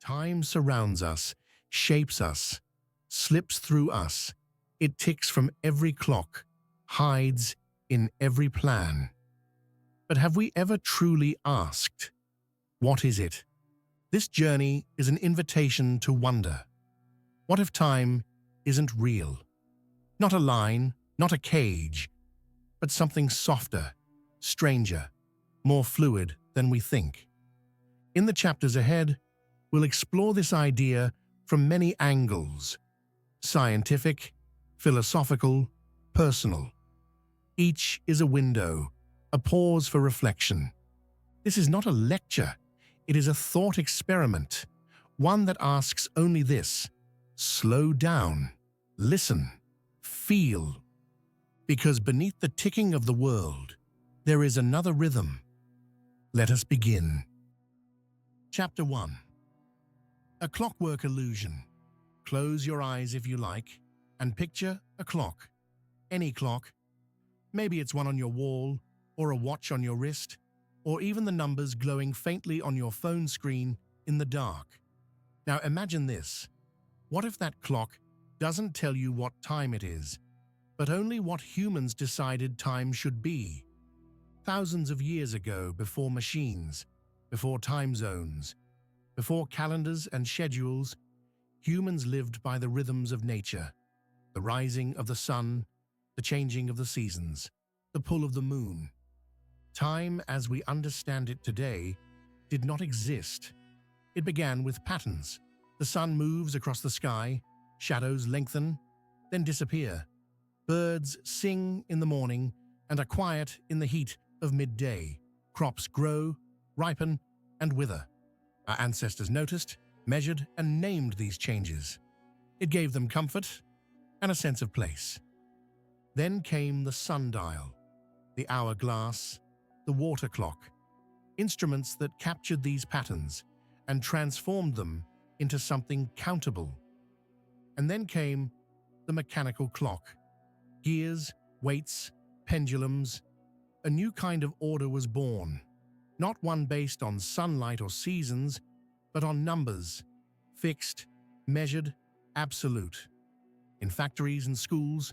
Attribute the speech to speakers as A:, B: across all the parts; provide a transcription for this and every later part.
A: Time surrounds us, shapes us, slips through us. It ticks from every clock, hides in every plan. But have we ever truly asked, what is it? This journey is an invitation to wonder. What if time isn't real? Not a line, not a cage, but something softer, stranger, more fluid than we think. In the chapters ahead, we'll explore this idea from many angles: scientific, philosophical, personal. Each is a window, a pause for reflection. This is not a lecture, it is a thought experiment, one that asks only this: slow down, listen, feel. Because beneath the ticking of the world, there is another rhythm. Let us begin. Chapter 1. A Clockwork Illusion. Close your eyes if you like, and picture a clock. Any clock. Maybe it's one on your wall, or a watch on your wrist, or even the numbers glowing faintly on your phone screen in the dark. Now imagine this. What if that clock doesn't tell you what time it is, but only what humans decided time should be? Thousands of years ago, before machines, before time zones, before calendars and schedules, humans lived by the rhythms of nature: the rising of the sun, the changing of the seasons, the pull of the moon. Time, as we understand it today, did not exist. It began with patterns. The sun moves across the sky, shadows lengthen, then disappear. Birds sing in the morning and are quiet in the heat of midday. Crops grow, ripen, and wither. Our ancestors noticed, measured, and named these changes. It gave them comfort and a sense of place. Then came the sundial, the hourglass, the water clock, instruments that captured these patterns and transformed them into something countable. And then came the mechanical clock. Gears, weights, pendulums. A new kind of order was born, not one based on sunlight or seasons, but on numbers, fixed, measured, absolute. In factories and schools,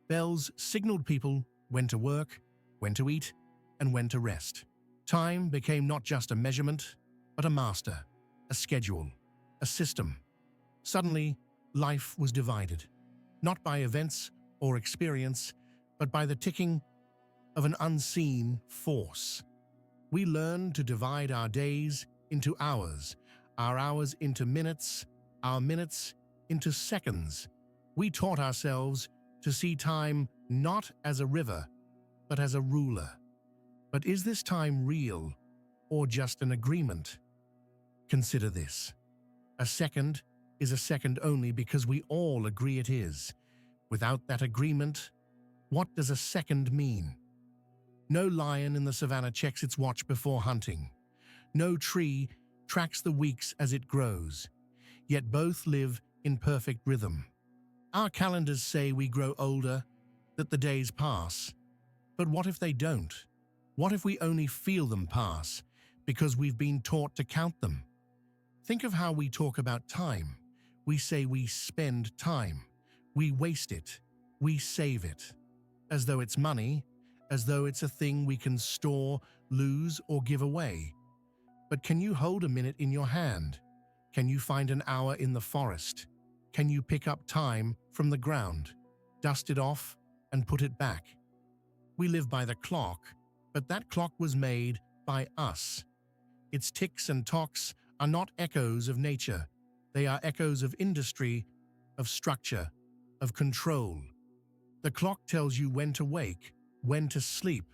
A: bells signaled people when to work, when to eat, and when to rest. Time became not just a measurement, but a master, a schedule, a system. Suddenly, life was divided, not by events or experience, but by the ticking of an unseen force. We learned to divide our days into hours, our hours into minutes, our minutes into seconds. We taught ourselves to see time not as a river, but as a ruler. But is this time real, or just an agreement? Consider this. A second is a second only because we all agree it is. Without that agreement, what does a second mean? No lion in the savannah checks its watch before hunting. No tree tracks the weeks as it grows. Yet both live in perfect rhythm. Our calendars say we grow older, that the days pass. But what if they don't? What if we only feel them pass because we've been taught to count them? Think of how we talk about time. We say we spend time. We waste it. We save it. As though it's money, as though it's a thing we can store, lose, or give away. But can you hold a minute in your hand? Can you find an hour in the forest? Can you pick up time from the ground, dust it off, and put it back? We live by the clock, but that clock was made by us. Its ticks and tocks are not echoes of nature. They are echoes of industry, of structure, of control. The clock tells you when to wake, when to sleep,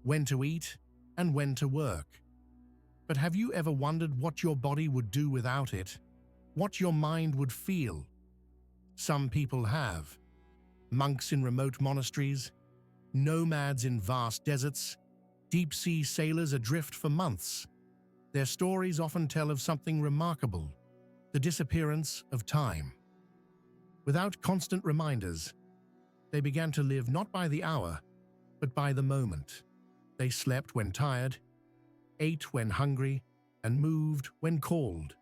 A: when to eat, and when to work. But have you ever wondered what your body would do without it? What your mind would feel? Some people have. Monks in remote monasteries, nomads in vast deserts, deep-sea sailors adrift for months. Their stories often tell of something remarkable: the disappearance of time. Without constant reminders, they began to live not by the hour, but by the moment. They slept when tired, ate when hungry, and moved when called.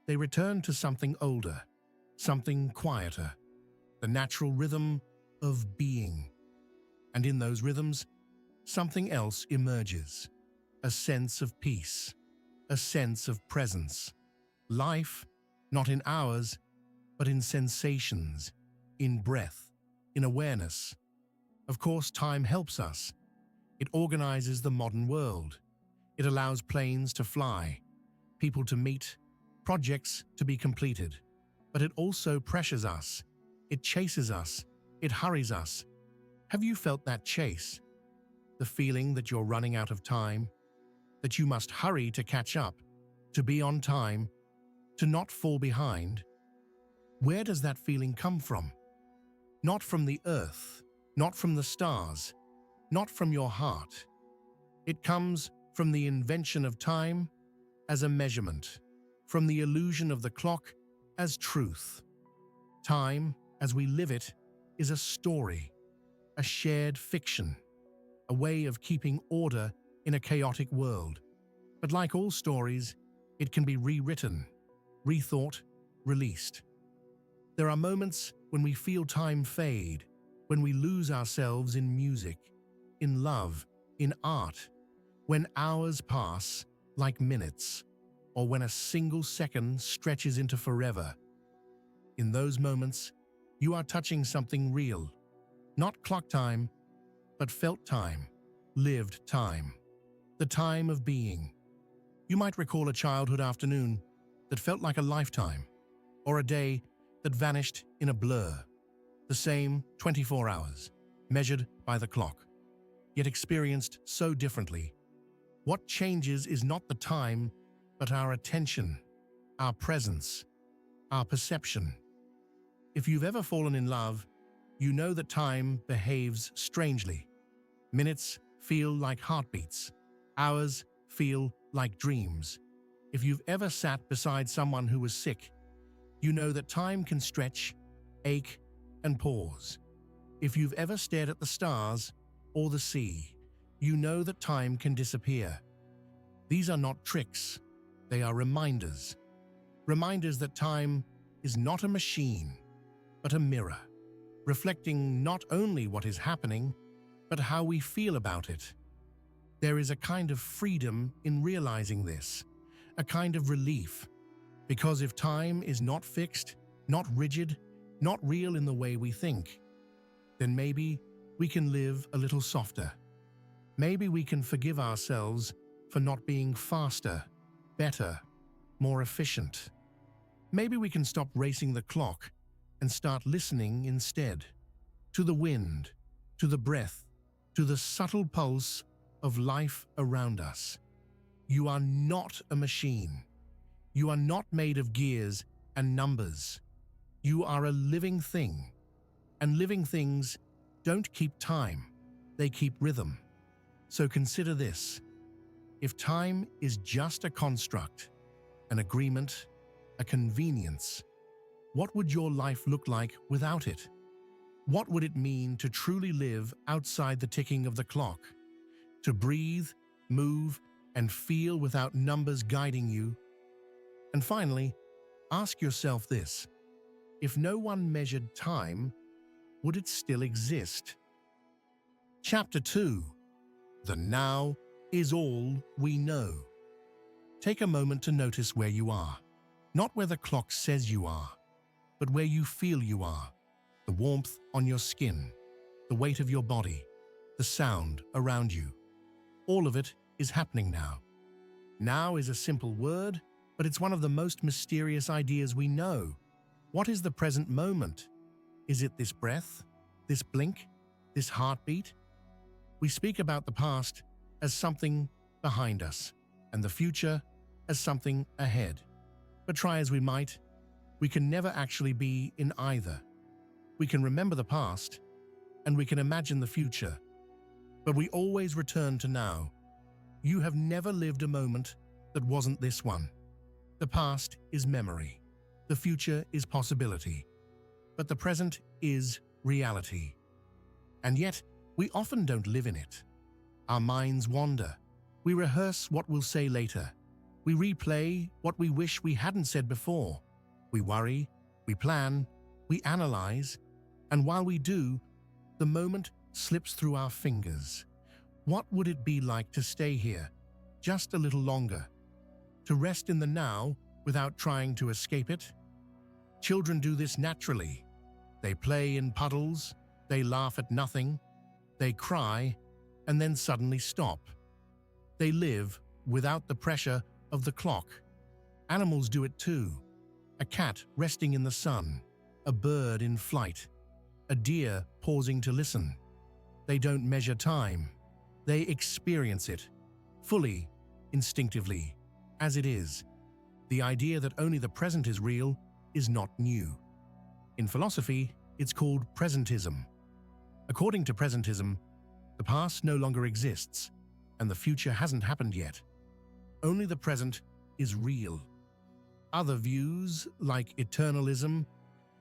A: they return to something older, something quieter, the natural rhythm of being. And in those rhythms, something else emerges, a sense of peace, a sense of presence. Life, not in hours, but in sensations, in breath, in awareness. Of course, time helps us. It organizes the modern world. It allows planes to fly, people to meet, projects to be completed. But it also pressures us. It chases us. It hurries us. Have you felt that chase? The feeling that you're running out of time, that you must hurry to catch up, to be on time, to not fall behind? Where does that feeling come from? Not from the earth, not from the stars, not from your heart. It comes from the invention of time as a measurement, from the illusion of the clock as truth. Time, as we live it, is a story, a shared fiction, a way of keeping order in a chaotic world. But like all stories, it can be rewritten, rethought, released. There are moments when we feel time fade, when we lose ourselves in music, in love, in art, when hours pass like minutes, or when a single second stretches into forever. In those moments, you are touching something real, not clock time, but felt time, lived time, the time of being. You might recall a childhood afternoon that felt like a lifetime, or a day that vanished in a blur. The same 24 hours, measured by the clock, yet experienced so differently. What changes is not the time, but our attention, our presence, our perception. If you've ever fallen in love, you know that time behaves strangely. Minutes feel like heartbeats. Hours feel like dreams. If you've ever sat beside someone who was sick, you know that time can stretch, ache, and pause. If you've ever stared at the stars or the sea, you know that time can disappear. These are not tricks, they are reminders. Reminders that time is not a machine, but a mirror, reflecting not only what is happening, but how we feel about it. There is a kind of freedom in realizing this, a kind of relief, because if time is not fixed, not rigid, not real in the way we think, then maybe we can live a little softer. Maybe we can forgive ourselves for not being faster, better, more efficient. Maybe we can stop racing the clock and start listening instead, to the wind, to the breath, to the subtle pulse of life around us. You are not a machine. You are not made of gears and numbers. You are a living thing, and living things don't keep time, they keep rhythm. So consider this. If time is just a construct, an agreement, a convenience, what would your life look like without it? What would it mean to truly live outside the ticking of the clock? To breathe, move, and feel without numbers guiding you? And finally, ask yourself this. If no one measured time, would it still exist? Chapter 2. The now is all we know. Take a moment to notice where you are. Not where the clock says you are, but where you feel you are. The warmth on your skin, the weight of your body, the sound around you. All of it is happening now. Now is a simple word, but it's one of the most mysterious ideas we know. What is the present moment? Is it this breath, this blink, this heartbeat? We speak about the past as something behind us, and the future as something ahead. But try as we might, we can never actually be in either. We can remember the past, and we can imagine the future, but we always return to now. You have never lived a moment that wasn't this one. The past is memory. The future is possibility. But the present is reality. And yet, we often don't live in it. Our minds wander. We rehearse what we'll say later. We replay what we wish we hadn't said before. We worry, we plan, we analyze, and while we do, the moment slips through our fingers. What would it be like to stay here just a little longer? To rest in the now without trying to escape it? Children do this naturally. They play in puddles, they laugh at nothing, they cry, and then suddenly stop. They live without the pressure of the clock. Animals do it too. A cat resting in the sun, a bird in flight, a deer pausing to listen. They don't measure time. They experience it, fully, instinctively, as it is. The idea that only the present is real is not new. In philosophy, it's called presentism. According to presentism, the past no longer exists, and the future hasn't happened yet. Only the present is real. Other views, like eternalism,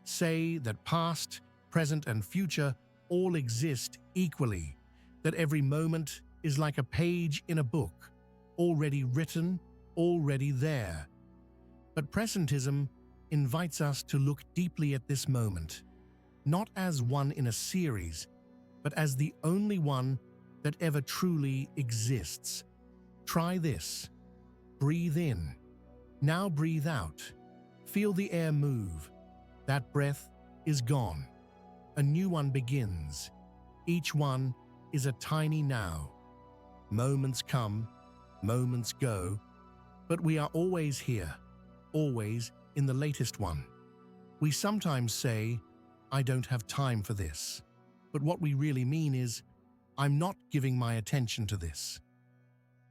A: say that past, present, and future all exist equally, that every moment is like a page in a book, already written, already there. But presentism invites us to look deeply at this moment, not as one in a series, but as the only one that ever truly exists. Try this. Breathe in. Now breathe out. Feel the air move. That breath is gone. A new one begins. Each one is a tiny now. Moments come, moments go, but we are always here, always in the latest one. We sometimes say, "I don't have time for this," but what we really mean is, "I'm not giving my attention to this."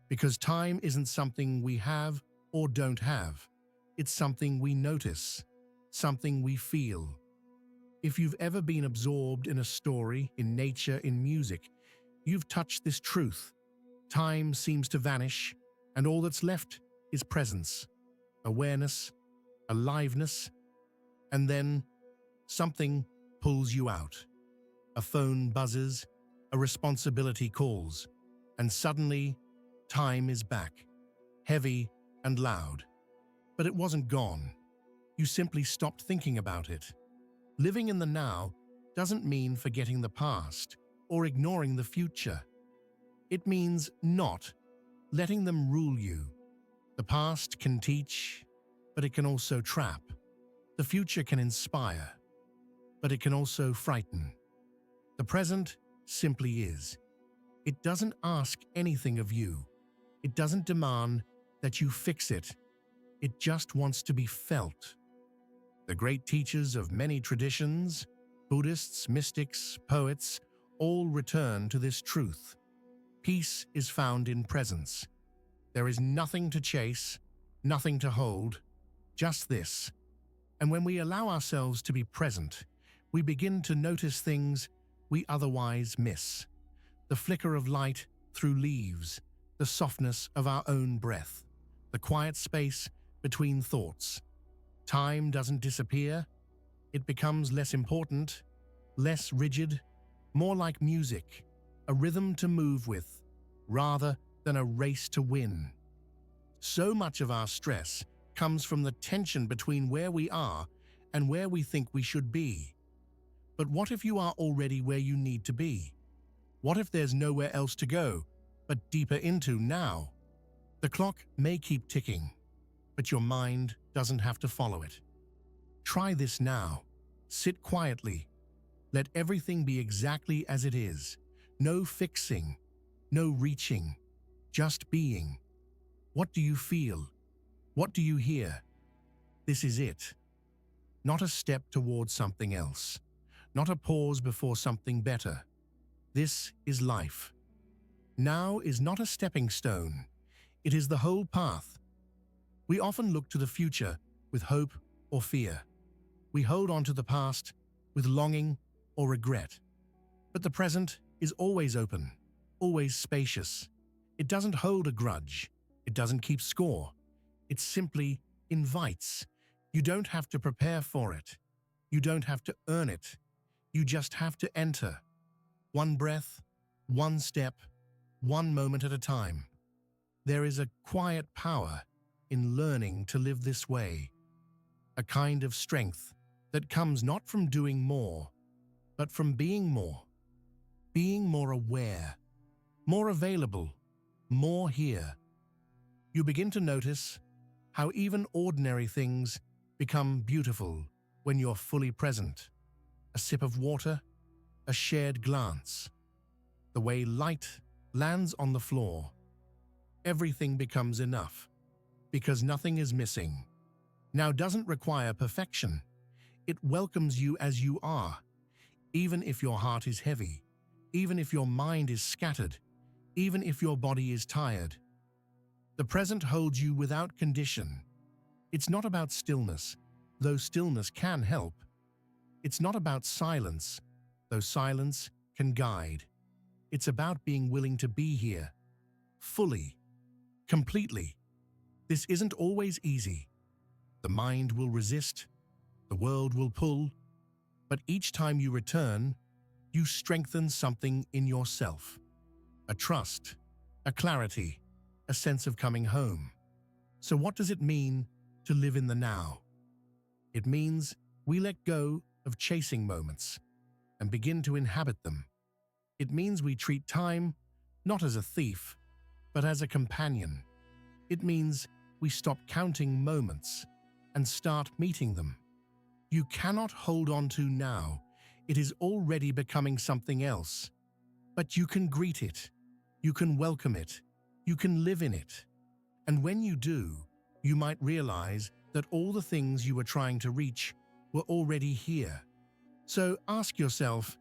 A: Because time isn't something we have or don't have. It's something we notice, something we feel. If you've ever been absorbed in a story, in nature, in music, you've touched this truth. Time seems to vanish, and all that's left is presence, awareness, aliveness, and then something pulls you out. A phone buzzes, a responsibility calls, and suddenly time is back, heavy and loud. But it wasn't gone. You simply stopped thinking about it. Living in the now doesn't mean forgetting the past or ignoring the future. It means not letting them rule you. The past can teach, but it can also trap. The future can inspire, but it can also frighten. The present simply is. It doesn't ask anything of you. It doesn't demand that you fix it. It just wants to be felt. The great teachers of many traditions, Buddhists, mystics, poets, all return to this truth. Peace is found in presence. There is nothing to chase, nothing to hold, just this. And when we allow ourselves to be present, we begin to notice things we otherwise miss. The flicker of light through leaves, the softness of our own breath, the quiet space between thoughts. Time doesn't disappear. It becomes less important, less rigid, more like music, a rhythm to move with, rather than a race to win. So much of our stress comes from the tension between where we are and where we think we should be. But what if you are already where you need to be? What if there's nowhere else to go but deeper into now? The clock may keep ticking, but your mind doesn't have to follow it. Try this now. Sit quietly. Let everything be exactly as it is. No fixing, no reaching, just being. What do you feel? What do you hear? This is it. Not a step towards something else. Not a pause before something better. This is life. Now is not a stepping stone. It is the whole path. We often look to the future with hope or fear. We hold on to the past with longing or regret. But the present is always open, always spacious. It doesn't hold a grudge. It doesn't keep score. It simply invites. You don't have to prepare for it. You don't have to earn it. You just have to enter. One breath, one step, one moment at a time. There is a quiet power in learning to live this way, a kind of strength that comes not from doing more, but from being more aware, more available, more here. You begin to notice how even ordinary things become beautiful when you're fully present. A sip of water, a shared glance, the way light lands on the floor. Everything becomes enough, because nothing is missing. Now doesn't require perfection. It welcomes you as you are, even if your heart is heavy, even if your mind is scattered, even if your body is tired. The present holds you without condition. It's not about stillness, though stillness can help. It's not about silence, though silence can guide. It's about being willing to be here, fully, completely. This isn't always easy. The mind will resist, the world will pull, but each time you return, you strengthen something in yourself. A trust, a clarity, a sense of coming home. So what does it mean to live in the now? It means we let go of chasing moments and begin to inhabit them. It means we treat time not as a thief, but as a companion. It means we stop counting moments and start meeting them. You cannot hold on to now. It is already becoming something else. But you can greet it. You can welcome it. You can live in it. And when you do, you might realize that all the things you were trying to reach were already here. So ask yourself,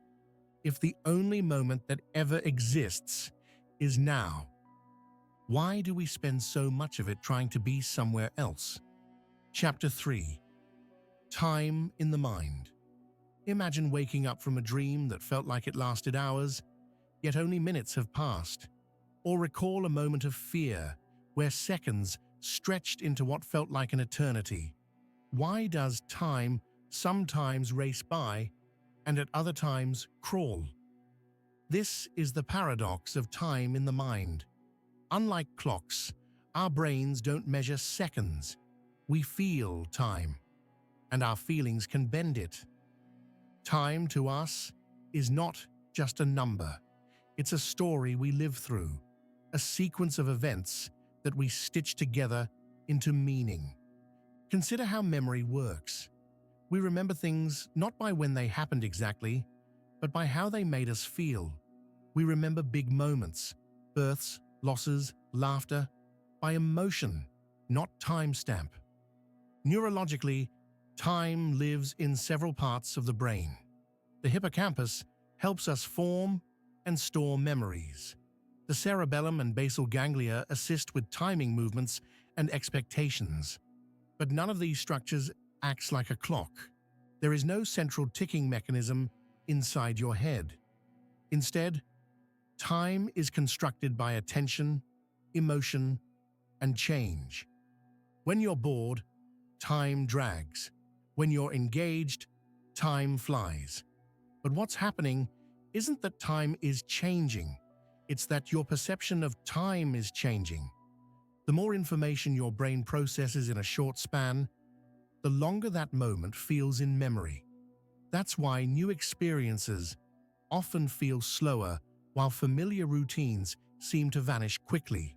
A: if the only moment that ever exists is now, why do we spend so much of it trying to be somewhere else? Chapter 3. Time in the Mind. Imagine waking up from a dream that felt like it lasted hours, yet only minutes have passed. Or recall a moment of fear where seconds stretched into what felt like an eternity. Why does time sometimes race by and at other times crawl? This is the paradox of time in the mind. Unlike clocks, our brains don't measure seconds. We feel time, and our feelings can bend it. Time to us is not just a number. It's a story we live through, a sequence of events that we stitch together into meaning. Consider how memory works. We remember things not by when they happened exactly, but by how they made us feel. We remember big moments, births, losses, laughter, by emotion, not timestamp. Neurologically, time lives in several parts of the brain. The hippocampus helps us form and store memories. The cerebellum and basal ganglia assist with timing movements and expectations. But none of these structures acts like a clock. There is no central ticking mechanism inside your head. Instead, time is constructed by attention, emotion, and change. When you're bored, time drags. When you're engaged, time flies. But what's happening isn't that time is changing. It's that your perception of time is changing. The more information your brain processes in a short span, the longer that moment feels in memory. That's why new experiences often feel slower, while familiar routines seem to vanish quickly.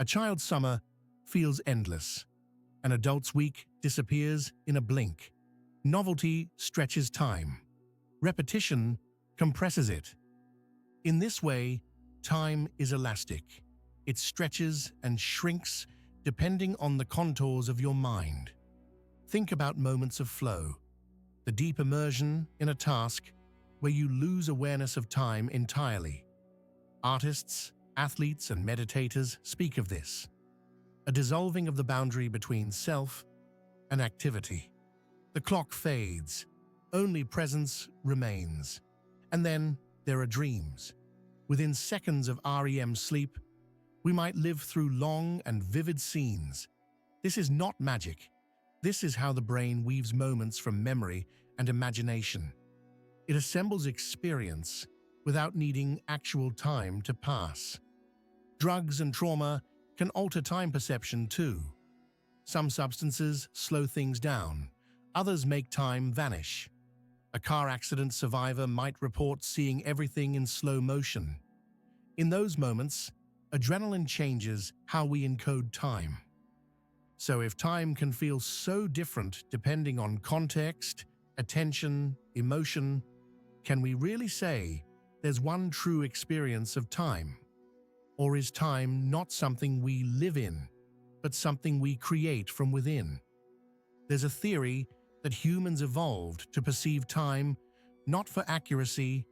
A: A child's summer feels endless. An adult's week disappears in a blink. Novelty stretches time. Repetition compresses it. In this way, time is elastic. It stretches and shrinks depending on the contours of your mind. Think about moments of flow, the deep immersion in a task where you lose awareness of time entirely. Artists, athletes, and meditators speak of this, a dissolving of the boundary between self and activity. The clock fades, only presence remains. And then there are dreams. Within seconds of REM sleep, we might live through long and vivid scenes. This is not magic. This is how the brain weaves moments from memory and imagination. It assembles experience without needing actual time to pass. Drugs and trauma can alter time perception too. Some substances slow things down, others make time vanish. A car accident survivor might report seeing everything in slow motion. In those moments, adrenaline changes how we encode time. So if time can feel so different depending on context, attention, emotion, can we really say there's one true experience of time? Or is time not something we live in, but something we create from within? There's a theory that humans evolved to perceive time not for accuracy,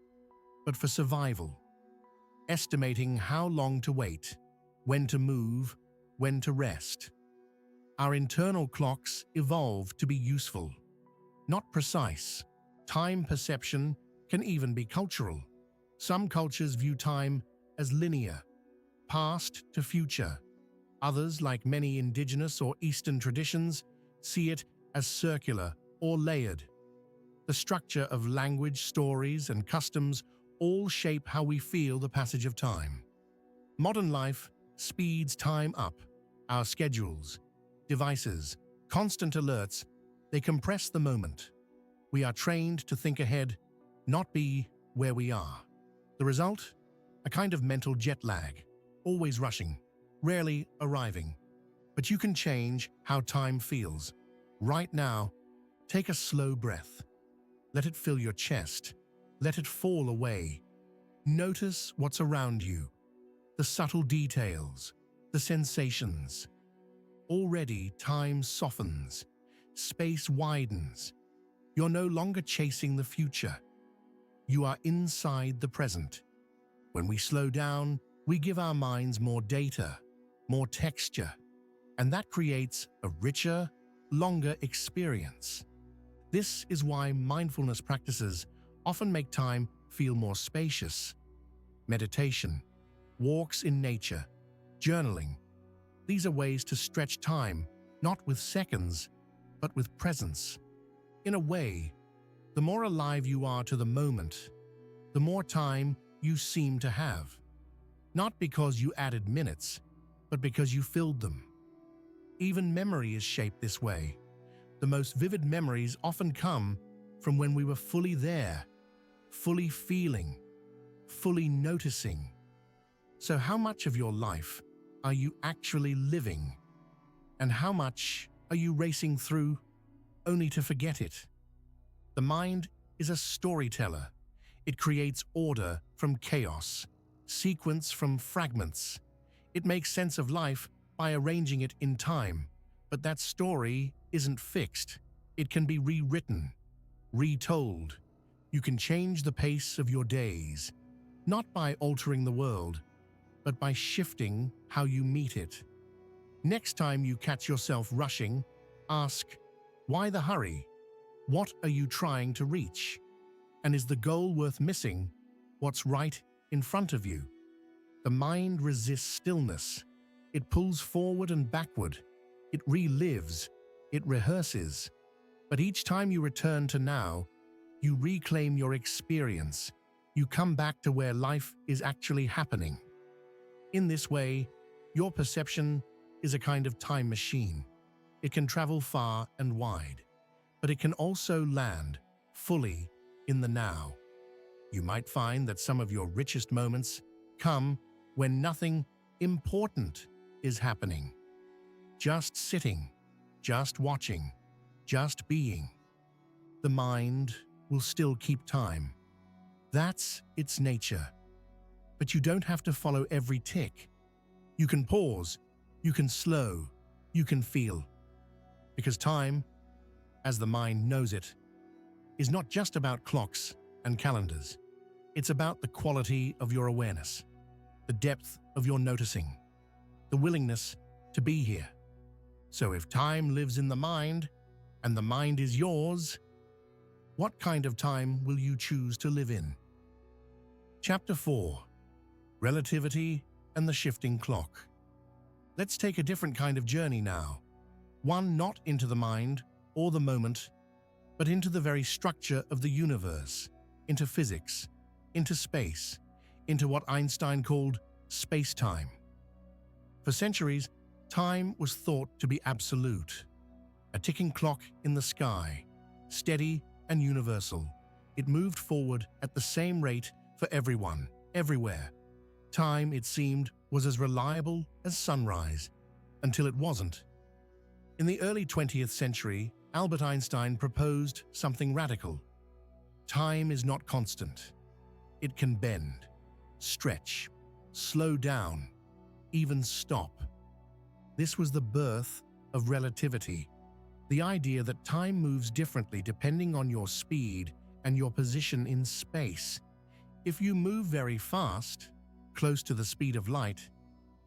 A: but for survival, estimating how long to wait, when to move, when to rest. Our internal clocks evolved to be useful, not precise. Time perception can even be cultural. Some cultures view time as linear, past to future. Others, like many indigenous or Eastern traditions, see it as circular or layered. The structure of language, stories, and customs all shape how we feel the passage of time. Modern life speeds time up. Our schedules, devices, constant alerts, they compress the moment. We are trained to think ahead, not be where we are. The result? A kind of mental jet lag, always rushing, rarely arriving. But you can change how time feels. Right now, take a slow breath. Let it fill your chest. Let it fall away. Notice what's around you, the subtle details, the sensations. Already, time softens, space widens. You're no longer chasing the future. You are inside the present. When we slow down, we give our minds more data, more texture, and that creates a richer, longer experience. This is why mindfulness practices often make time feel more spacious. Meditation, walks in nature, journaling. These are ways to stretch time, not with seconds, but with presence. In a way, the more alive you are to the moment, the more time you seem to have. Not because you added minutes, but because you filled them. Even memory is shaped this way. The most vivid memories often come from when we were fully there, fully feeling, fully noticing. So how much of your life are you actually living? And how much are you racing through only to forget it? The mind is a storyteller. It creates order from chaos, sequence from fragments. It makes sense of life by arranging it in time. But that story isn't fixed. It can be rewritten, retold. You can change the pace of your days, not by altering the world, but by shifting how you meet it. Next time you catch yourself rushing, ask, why the hurry? What are you trying to reach? And is the goal worth missing what's right in front of you? The mind resists stillness. It pulls forward and backward. It relives. It rehearses. But each time you return to now, you reclaim your experience. You come back to where life is actually happening. In this way, your perception is a kind of time machine. It can travel far and wide, but it can also land fully in the now. You might find that some of your richest moments come when nothing important is happening. Just sitting, just watching, just being. The mind will still keep time. That's its nature. But you don't have to follow every tick. You can pause, you can slow, you can feel. Because time, as the mind knows it, is not just about clocks and calendars. It's about the quality of your awareness, the depth of your noticing, the willingness to be here. So if time lives in the mind, and the mind is yours, what kind of time will you choose to live in? Chapter 4. Relativity and the Shifting Clock. Let's take a different kind of journey now. One not into the mind or the moment, but into the very structure of the universe, into physics, into space, into what Einstein called space-time. For centuries, Time was thought to be absolute, a ticking clock in the sky, steady and universal. It moved forward at the same rate for everyone, everywhere. Time, it seemed, was as reliable as sunrise, until it wasn't. In the early 20th century, Albert Einstein proposed something radical. Time is not constant. It can bend, stretch, slow down, even stop. This was the birth of relativity, the idea that time moves differently depending on your speed and your position in space. If you move very fast, close to the speed of light,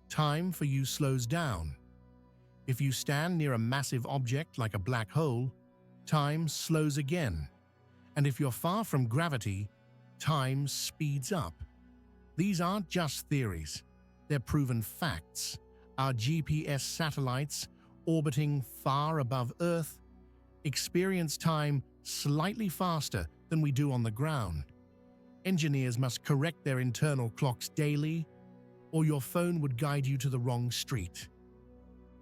A: time for you slows down. If you stand near a massive object like a black hole, time slows again. And if you're far from gravity, time speeds up. These aren't just theories, they're proven facts. Our GPS satellites, orbiting far above Earth, experience time slightly faster than we do on the ground. Engineers must correct their internal clocks daily, or your phone would guide you to the wrong street.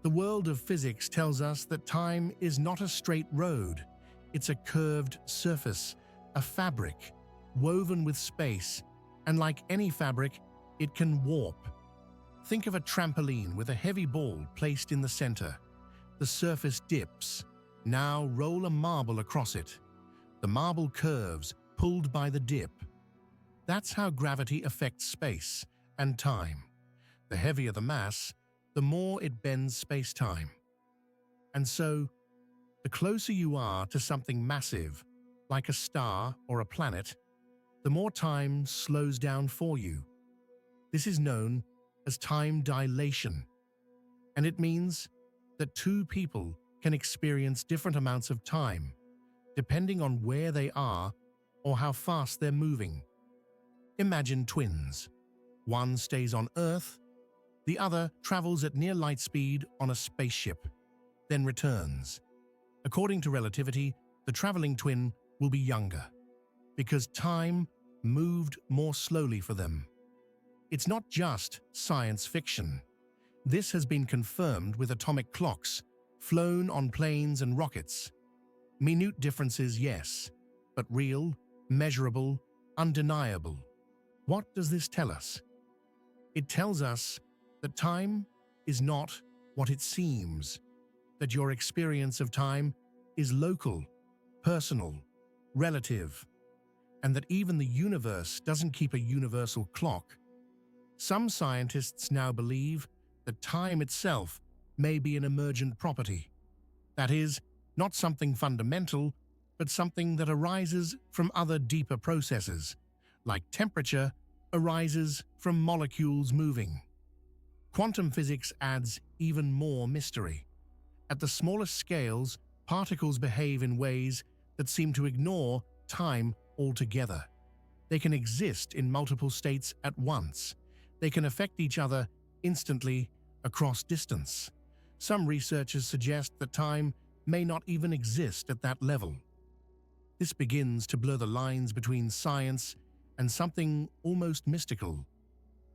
A: The world of physics tells us that time is not a straight road. It's a curved surface, a fabric, woven with space, and like any fabric, it can warp. Think of a trampoline with a heavy ball placed in the center. The surface dips. Now roll a marble across it. The marble curves, pulled by the dip. That's how gravity affects space and time. The heavier the mass, the more it bends space-time. And so, the closer you are to something massive, like a star or a planet, the more time slows down for you. This is known as time dilation, and it means that two people can experience different amounts of time, depending on where they are or how fast they're moving. Imagine twins. One stays on Earth, the other travels at near light speed on a spaceship, then returns. According to relativity, the traveling twin will be younger, because time moved more slowly for them. It's not just science fiction. This has been confirmed with atomic clocks, flown on planes and rockets. Minute differences, yes, but real, measurable, undeniable. What does this tell us? It tells us that time is not what it seems, that your experience of time is local, personal, relative, and that even the universe doesn't keep a universal clock. Some scientists now believe that time itself may be an emergent property. That is, not something fundamental, but something that arises from other deeper processes, like temperature arises from molecules moving. Quantum physics adds even more mystery. At the smallest scales, particles behave in ways that seem to ignore time altogether. They can exist in multiple states at once. They can affect each other instantly across distance. Some researchers suggest that time may not even exist at that level. This begins to blur the lines between science and something almost mystical.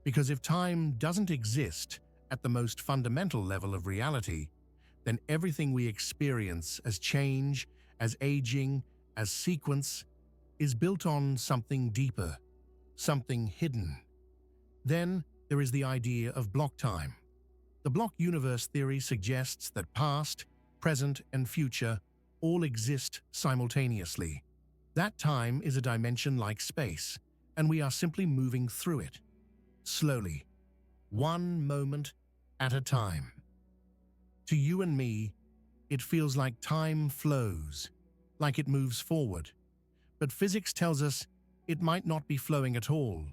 A: Because if time doesn't exist at the most fundamental level of reality, then everything we experience as change, as aging, as sequence, is built on something deeper, something hidden. Then there is the idea of block time. The block universe theory suggests that past, present, and future all exist simultaneously. That time is a dimension like space, and we are simply moving through it, slowly, one moment at a time. To you and me, it feels like time flows, like it moves forward. But physics tells us it might not be flowing at all.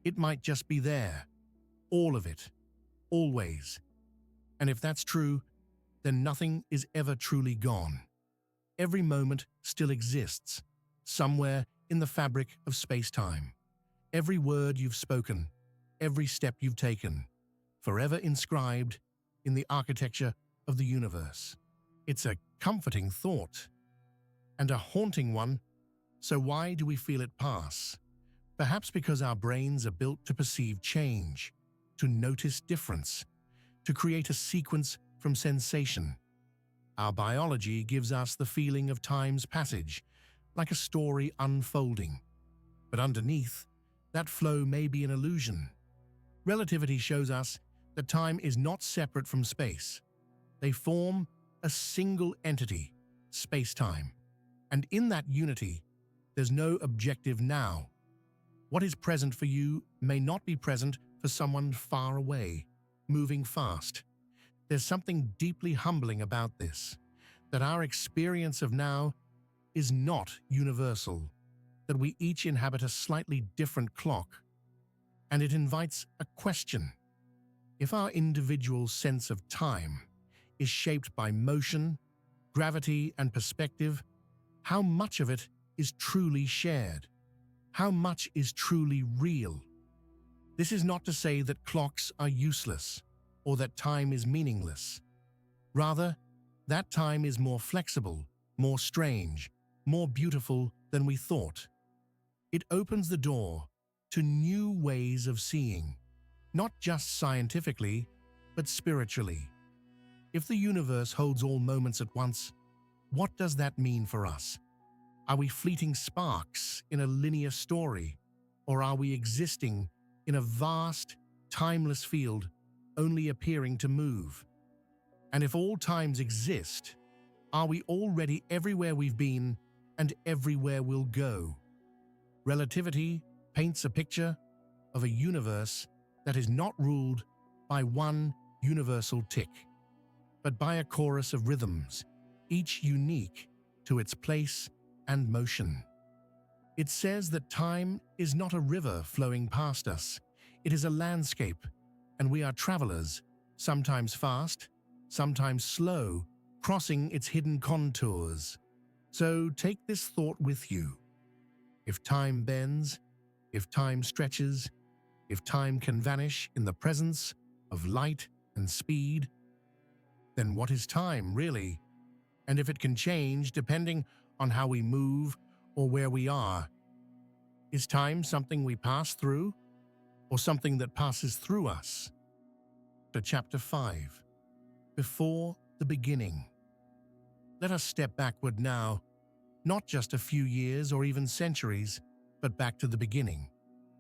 A: It might just be there, all of it, always. And if that's true, then nothing is ever truly gone. Every moment still exists, somewhere in the fabric of space-time. Every word you've spoken, every step you've taken, forever inscribed in the architecture of the universe. It's a comforting thought, and a haunting one. So why do we feel it pass? Perhaps because our brains are built to perceive change, to notice difference, to create a sequence from sensation. Our biology gives us the feeling of time's passage, like a story unfolding. But underneath, that flow may be an illusion. Relativity shows us that time is not separate from space. They form a single entity, space-time. And in that unity, there's no objective now. What is present for you may not be present for someone far away, moving fast. There's something deeply humbling about this, that our experience of now is not universal, that we each inhabit a slightly different clock. And it invites a question. If our individual sense of time is shaped by motion, gravity, and perspective, how much of it is truly shared? How much is truly real? This is not to say that clocks are useless or that time is meaningless. Rather, that time is more flexible, more strange, more beautiful than we thought. It opens the door to new ways of seeing, not just scientifically, but spiritually. If the universe holds all moments at once, what does that mean for us? Are we fleeting sparks in a linear story, or are we existing in a vast, timeless field only appearing to move? And if all times exist, are we already everywhere we've been and everywhere we'll go? Relativity paints a picture of a universe that is not ruled by one universal tick, but by a chorus of rhythms, each unique to its place and motion. It says that time is not a river flowing past us. It is a landscape, and we are travelers, sometimes fast, sometimes slow, crossing its hidden contours. So take this thought with you. If time bends, if time stretches, if time can vanish in the presence of light and speed, then what is time really? And if it can change depending on how we move or where we are, is time something we pass through or something that passes through us? To Chapter 5, Before the Beginning. Let us step backward now, not just a few years or even centuries, but back to the beginning,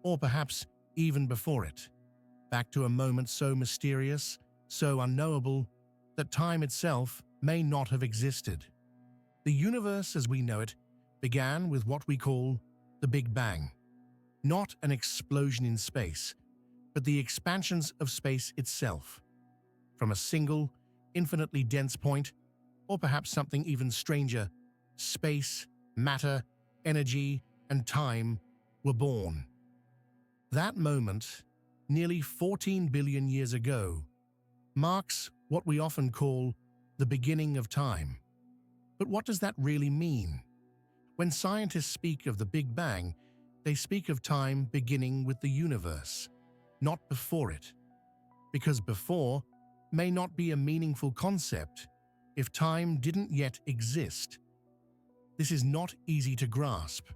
A: or perhaps even before it, back to a moment so mysterious, so unknowable, that time itself may not have existed. The universe as we know it began with what we call the Big Bang, not an explosion in space, but the expansions of space itself. From a single, infinitely dense point, or perhaps something even stranger, space, matter, energy, and time were born. That moment, nearly 14 billion years ago, marks what we often call the beginning of time. But what does that really mean? When scientists speak of the Big Bang, they speak of time beginning with the universe, not before it. Because before may not be a meaningful concept if time didn't yet exist. This is not easy to grasp.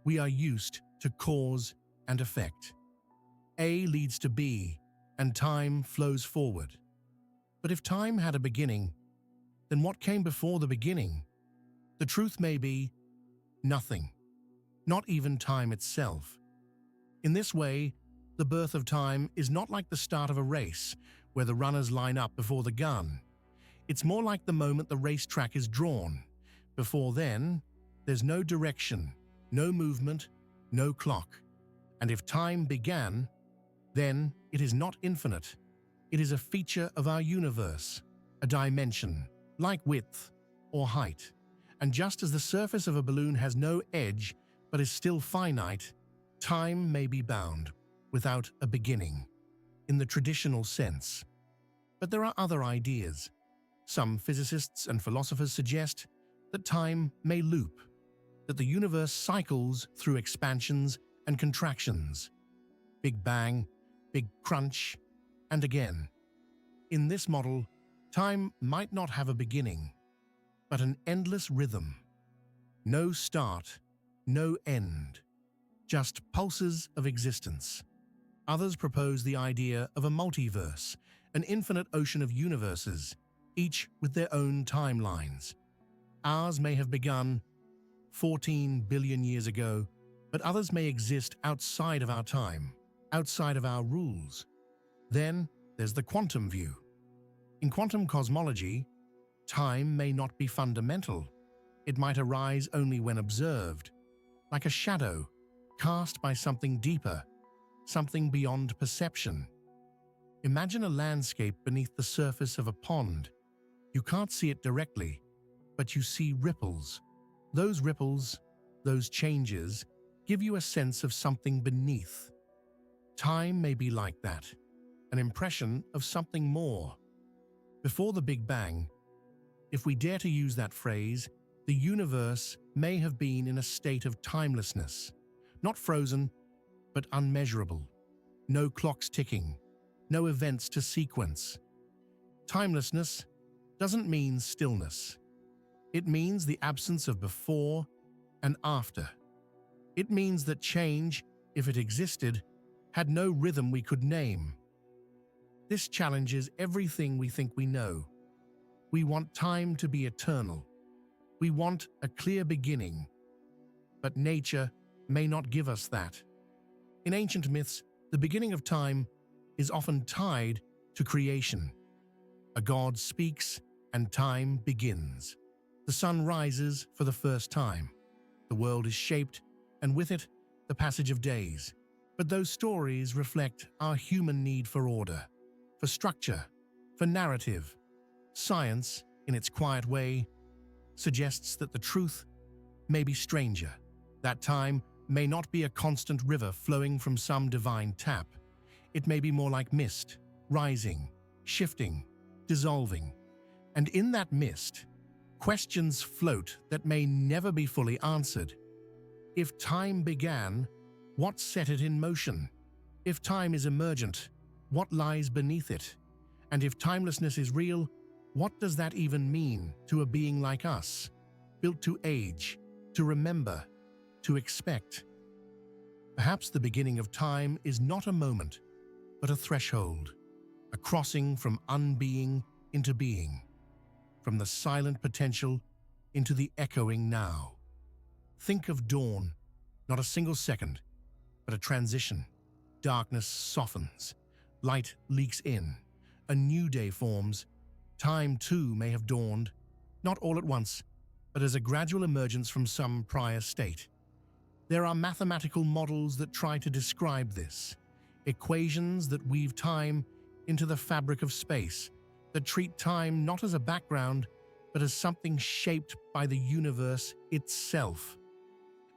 A: We are used to cause and effect. A leads to B, and time flows forward. But if time had a beginning, then what came before the beginning? The truth may be nothing, not even time itself. In this way, the birth of time is not like the start of a race where the runners line up before the gun. It's more like the moment the racetrack is drawn. Before then, there's no direction, no movement, no clock. And if time began, then it is not infinite. It is a feature of our universe, a dimension, like width or height. And just as the surface of a balloon has no edge but is still finite, time may be bound, without a beginning, in the traditional sense. But there are other ideas. Some physicists and philosophers suggest that time may loop, that the universe cycles through expansions and contractions. Big Bang, Big Crunch, and again. In this model, time might not have a beginning, but an endless rhythm. No start, no end, just pulses of existence. Others propose the idea of a multiverse, an infinite ocean of universes, each with their own timelines. Ours may have begun 14 billion years ago, but others may exist outside of our time, outside of our rules. Then there's the quantum view. In quantum cosmology, time may not be fundamental. It might arise only when observed, like a shadow cast by something deeper, something beyond perception. Imagine a landscape beneath the surface of a pond. You can't see it directly, but you see ripples. Those ripples, those changes, give you a sense of something beneath. Time may be like that, an impression of something more. Before the Big Bang, if we dare to use that phrase, the universe may have been in a state of timelessness, not frozen, but unmeasurable. No clocks ticking, no events to sequence. Timelessness doesn't mean stillness. It means the absence of before and after. It means that change, if it existed, had no rhythm we could name. This challenges everything we think we know. We want time to be eternal. We want a clear beginning. But nature may not give us that. In ancient myths, the beginning of time is often tied to creation. A god speaks and time begins. The sun rises for the first time. The world is shaped, and with it, the passage of days. But those stories reflect our human need for order, for structure, for narrative. Science, in its quiet way, suggests that the truth may be stranger. That time may not be a constant river flowing from some divine tap. It may be more like mist, rising, shifting, dissolving. And in that mist, questions float that may never be fully answered. If time began, what set it in motion? If time is emergent, what lies beneath it? And if timelessness is real, what does that even mean to a being like us, built to age, to remember, to expect? Perhaps the beginning of time is not a moment, but a threshold, a crossing from unbeing into being, from the silent potential into the echoing now. Think of dawn, not a single second, but a transition. Darkness softens, light leaks in, a new day forms. Time, too, may have dawned, not all at once, but as a gradual emergence from some prior state. There are mathematical models that try to describe this, equations that weave time into the fabric of space, that treat time not as a background, but as something shaped by the universe itself.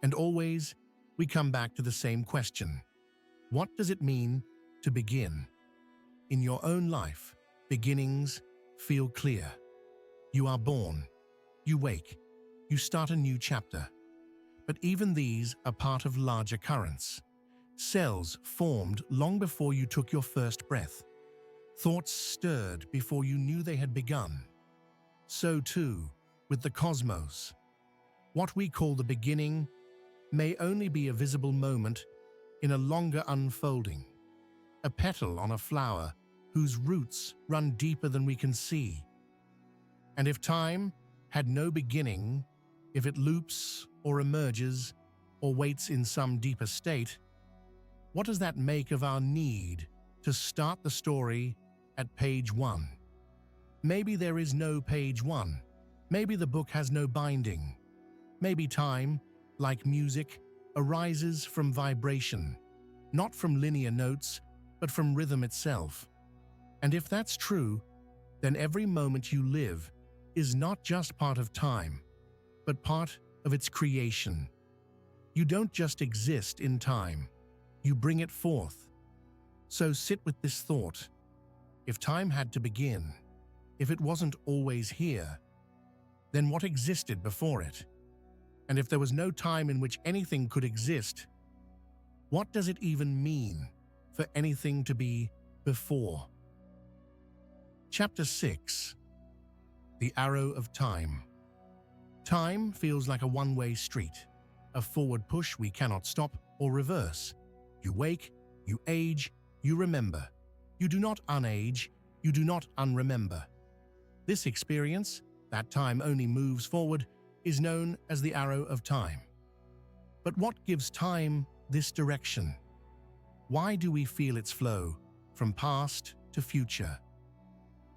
A: And always, we come back to the same question. What does it mean to begin? In your own life, beginnings feel clear. You are born, you wake, you start a new chapter. But even these are part of larger currents. Cells formed long before you took your first breath. Thoughts stirred before you knew they had begun. So too, with the cosmos. What we call the beginning may only be a visible moment in a longer unfolding. A petal on a flower whose roots run deeper than we can see. And if time had no beginning, if it loops or emerges or waits in some deeper state, what does that make of our need to start the story at page 1? Maybe there is no page 1. Maybe the book has no binding. Maybe time, like music, arises from vibration, not from linear notes, but from rhythm itself. And if that's true, then every moment you live is not just part of time, but part of its creation. You don't just exist in time, you bring it forth. So sit with this thought. If time had to begin, if it wasn't always here, then what existed before it? And if there was no time in which anything could exist, what does it even mean for anything to be before? Chapter 6. The Arrow of Time. Time feels like a one-way street, a forward push we cannot stop or reverse. You wake, you age, you remember. You do not unage, You do not unremember. This experience, that time only moves forward, is known as the arrow of time. But what gives time this direction? Why do we feel its flow from past to future?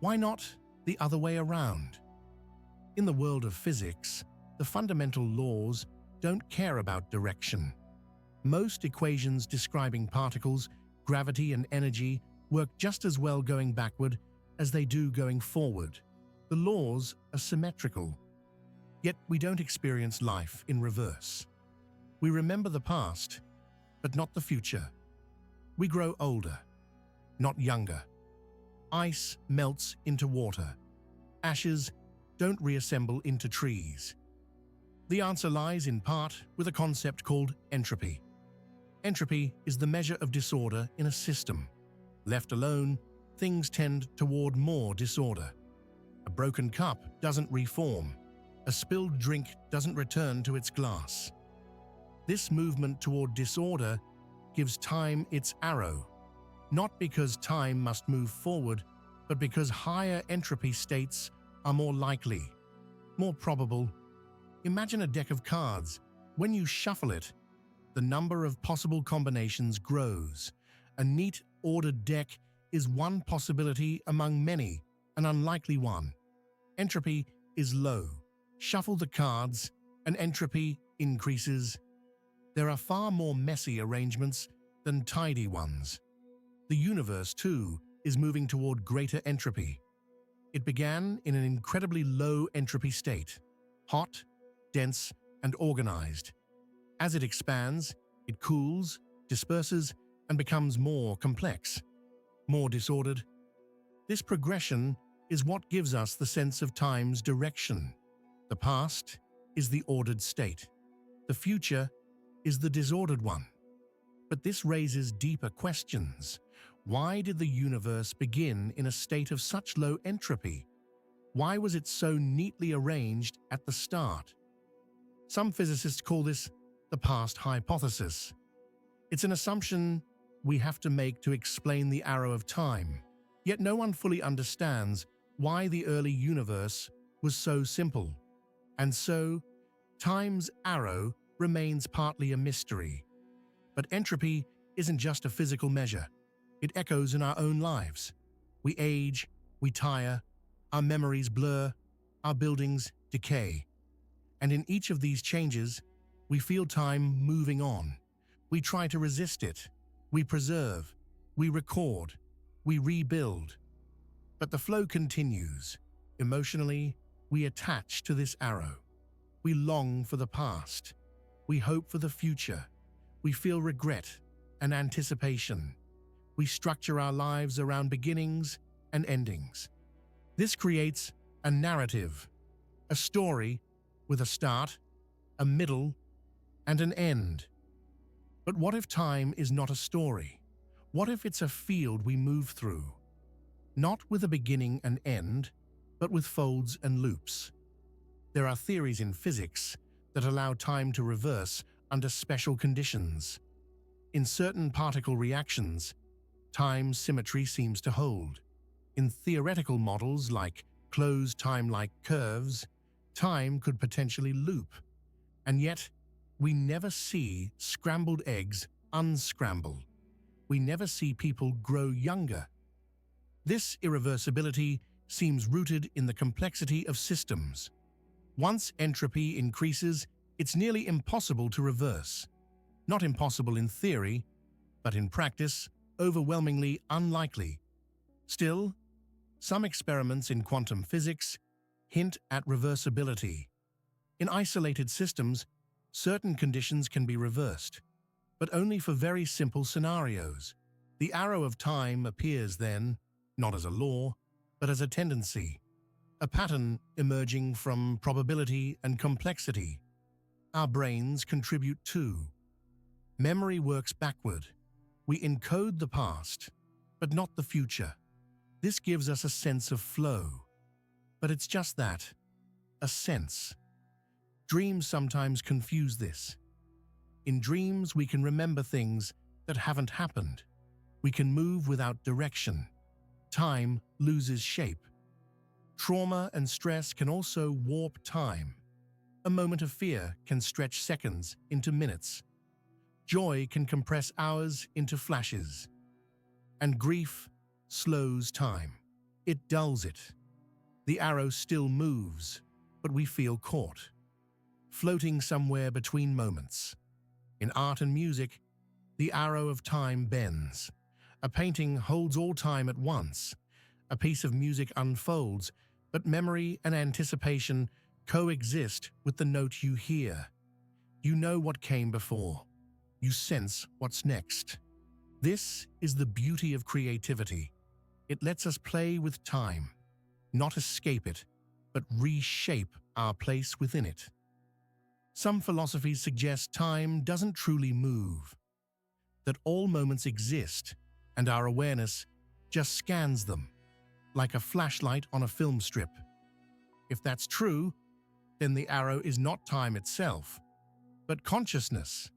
A: Why not the other way around? In the world of physics, the fundamental laws don't care about direction. Most equations describing particles, gravity, and energy work just as well going backward as they do going forward. The laws are symmetrical. Yet we don't experience life in reverse. We remember the past, but not the future. We grow older, not younger. Ice melts into water. Ashes don't reassemble into trees. The answer lies in part with a concept called entropy. Entropy is the measure of disorder in a system. Left alone, things tend toward more disorder. A broken cup doesn't reform. A spilled drink doesn't return to its glass. This movement toward disorder gives time its arrow, not because time must move forward, but because higher entropy states are more likely, more probable. Imagine a deck of cards. When you shuffle it, the number of possible combinations grows. A neat, ordered deck is one possibility among many, an unlikely one. Entropy is low. Shuffle the cards, and entropy increases. There are far more messy arrangements than tidy ones. The universe, too, is moving toward greater entropy. It began in an incredibly low entropy state, hot, dense, and organized. As it expands, it cools, disperses, and becomes more complex, more disordered. This progression is what gives us the sense of time's direction. The past is the ordered state. The future is the disordered one. But this raises deeper questions. Why did the universe begin in a state of such low entropy? Why was it so neatly arranged at the start? Some physicists call this the past hypothesis. It's an assumption we have to make to explain the arrow of time. Yet no one fully understands why the early universe was so simple. And so, time's arrow remains partly a mystery. But entropy isn't just a physical measure. It echoes in our own lives. We age, we tire, our memories blur, our buildings decay. And in each of these changes, we feel time moving on. We try to resist it. We preserve. We record. We rebuild. But the flow continues. Emotionally, we attach to this arrow. We long for the past. We hope for the future. We feel regret and anticipation. We structure our lives around beginnings and endings. This creates a narrative, a story with a start, a middle, and an end. But what if time is not a story? What if it's a field we move through? Not with a beginning and end, but with folds and loops. There are theories in physics that allow time to reverse under special conditions. In certain particle reactions, time symmetry seems to hold. In theoretical models like closed time-like curves, time could potentially loop. And yet, we never see scrambled eggs unscramble. We never see people grow younger. This irreversibility seems rooted in the complexity of systems. Once entropy increases, it's nearly impossible to reverse. Not impossible in theory, but in practice, overwhelmingly unlikely. Still, some experiments in quantum physics hint at reversibility. In isolated systems, certain conditions can be reversed, but only for very simple scenarios. The arrow of time appears then, not as a law, but as a tendency, a pattern emerging from probability and complexity. Our brains contribute too. Memory works backward. We encode the past, but not the future. This gives us a sense of flow. But it's just that, a sense. Dreams sometimes confuse this. In dreams, we can remember things that haven't happened. We can move without direction. Time loses shape. Trauma and stress can also warp time. A moment of fear can stretch seconds into minutes. Joy can compress hours into flashes. And grief slows time. It dulls it. The arrow still moves, but we feel caught, floating somewhere between moments. In art and music, the arrow of time bends. A painting holds all time at once. A piece of music unfolds, but memory and anticipation coexist with the note you hear. You know what came before. You sense what's next. This is the beauty of creativity. It lets us play with time, not escape it, but reshape our place within it. Some philosophies suggest time doesn't truly move, that all moments exist and our awareness just scans them, like a flashlight on a film strip. If that's true, then the arrow is not time itself, but consciousness.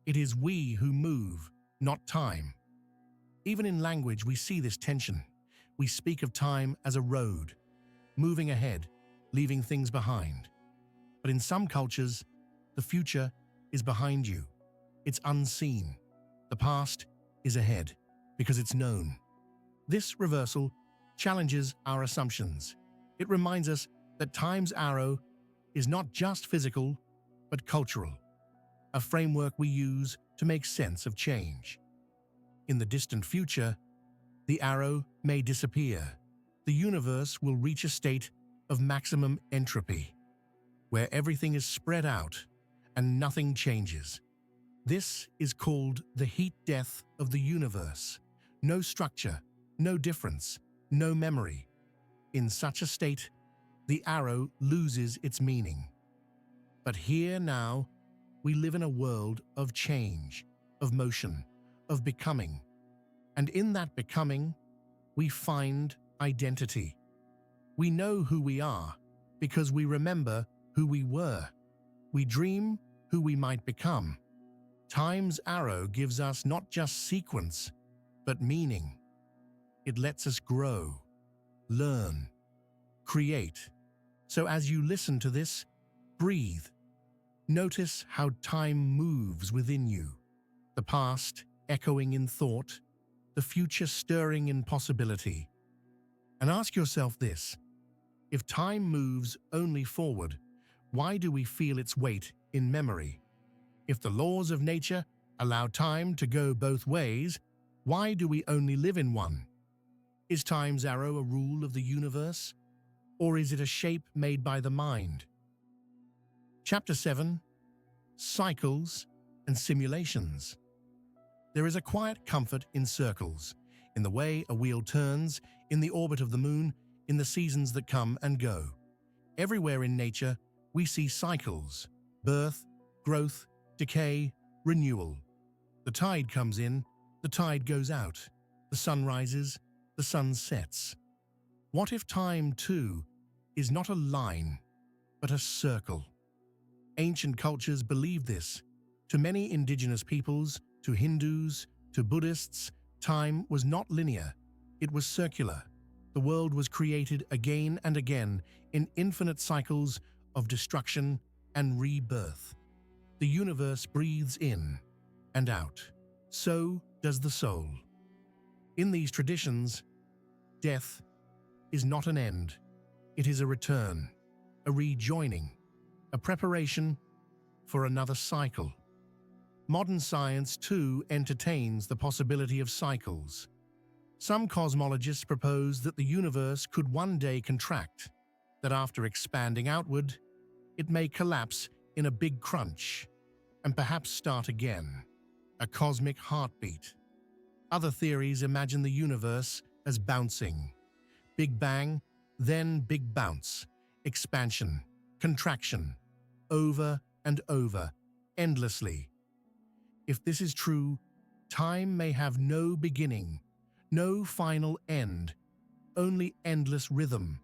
A: It is we who move, not time. Even in language, we see this tension. We speak of time as a road, moving ahead, leaving things behind. But in some cultures, the future is behind you. It's unseen. The past is ahead, because it's known. This reversal challenges our assumptions. It reminds us that time's arrow is not just physical, but cultural, a framework we use to make sense of change. In the distant future, the arrow may disappear. The universe will reach a state of maximum entropy, where everything is spread out and nothing changes. This is called the heat death of the universe. No structure, no difference, no memory. In such a state, the arrow loses its meaning. But here now, we live in a world of change, of motion, of becoming. And in that becoming, we find identity. We know who we are because we remember who we were. We dream who we might become. Time's arrow gives us not just sequence, but meaning. It lets us grow, learn, create. So as you listen to this, breathe. Notice how time moves within you, the past echoing in thought, the future stirring in possibility. And ask yourself this: if time moves only forward, why do we feel its weight in memory? If the laws of nature allow time to go both ways, why do we only live in one? Is time's arrow a rule of the universe, or is it a shape made by the mind? Chapter 7: Cycles and Simulations. There is a quiet comfort in circles, in the way a wheel turns, in the orbit of the moon, in the seasons that come and go. Everywhere in nature, we see cycles: birth, growth, decay, renewal. The tide comes in, the tide goes out. The sun rises, the sun sets. What if time, too, is not a line, but a circle? Ancient cultures believed this. To many indigenous peoples, to Hindus, to Buddhists, time was not linear. It was circular. The world was created again and again in infinite cycles of destruction and rebirth. The universe breathes in and out. So does the soul. In these traditions, death is not an end. It is a return, a rejoining, a preparation for another cycle. Modern science, too, entertains the possibility of cycles. Some cosmologists propose that the universe could one day contract, that after expanding outward, it may collapse in a big crunch, and perhaps start again, a cosmic heartbeat. Other theories imagine the universe as bouncing. Big bang, then big bounce, expansion, contraction, over and over, endlessly. If this is true, time may have no beginning, no final end, only endless rhythm.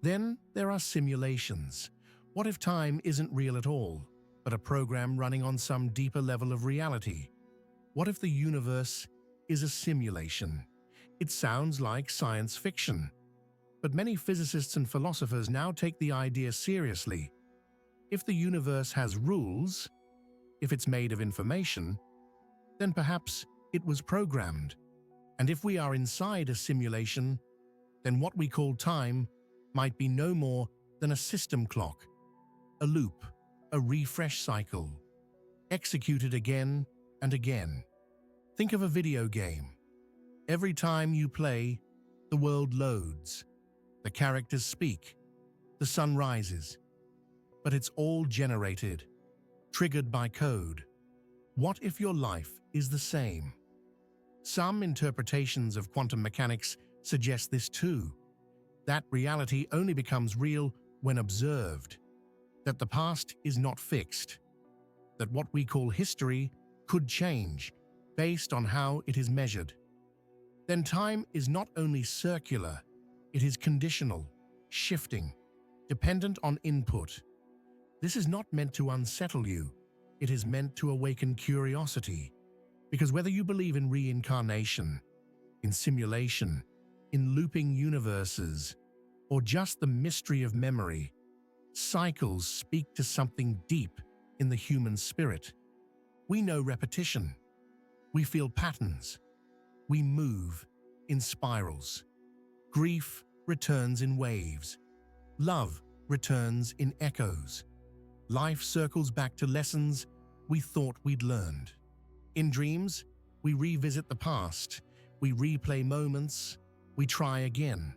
A: Then there are simulations. What if time isn't real at all, but a program running on some deeper level of reality? What if the universe is a simulation? It sounds like science fiction, but many physicists and philosophers now take the idea seriously. If the universe has rules, if it's made of information, then perhaps it was programmed. And if we are inside a simulation, then what we call time might be no more than a system clock, a loop, a refresh cycle, executed again and again. Think of a video game. Every time you play, the world loads, the characters speak, the sun rises. But it's all generated, triggered by code. What if your life is the same? Some interpretations of quantum mechanics suggest this too, that reality only becomes real when observed, that the past is not fixed, that what we call history could change based on how it is measured. Then time is not only circular, it is conditional, shifting, dependent on input. This is not meant to unsettle you, it is meant to awaken curiosity. Because whether you believe in reincarnation, in simulation, in looping universes, or just the mystery of memory, cycles speak to something deep in the human spirit. We know repetition. We feel patterns. We move in spirals. Grief returns in waves. Love returns in echoes. Life circles back to lessons we thought we'd learned. In dreams, we revisit the past, we replay moments, we try again.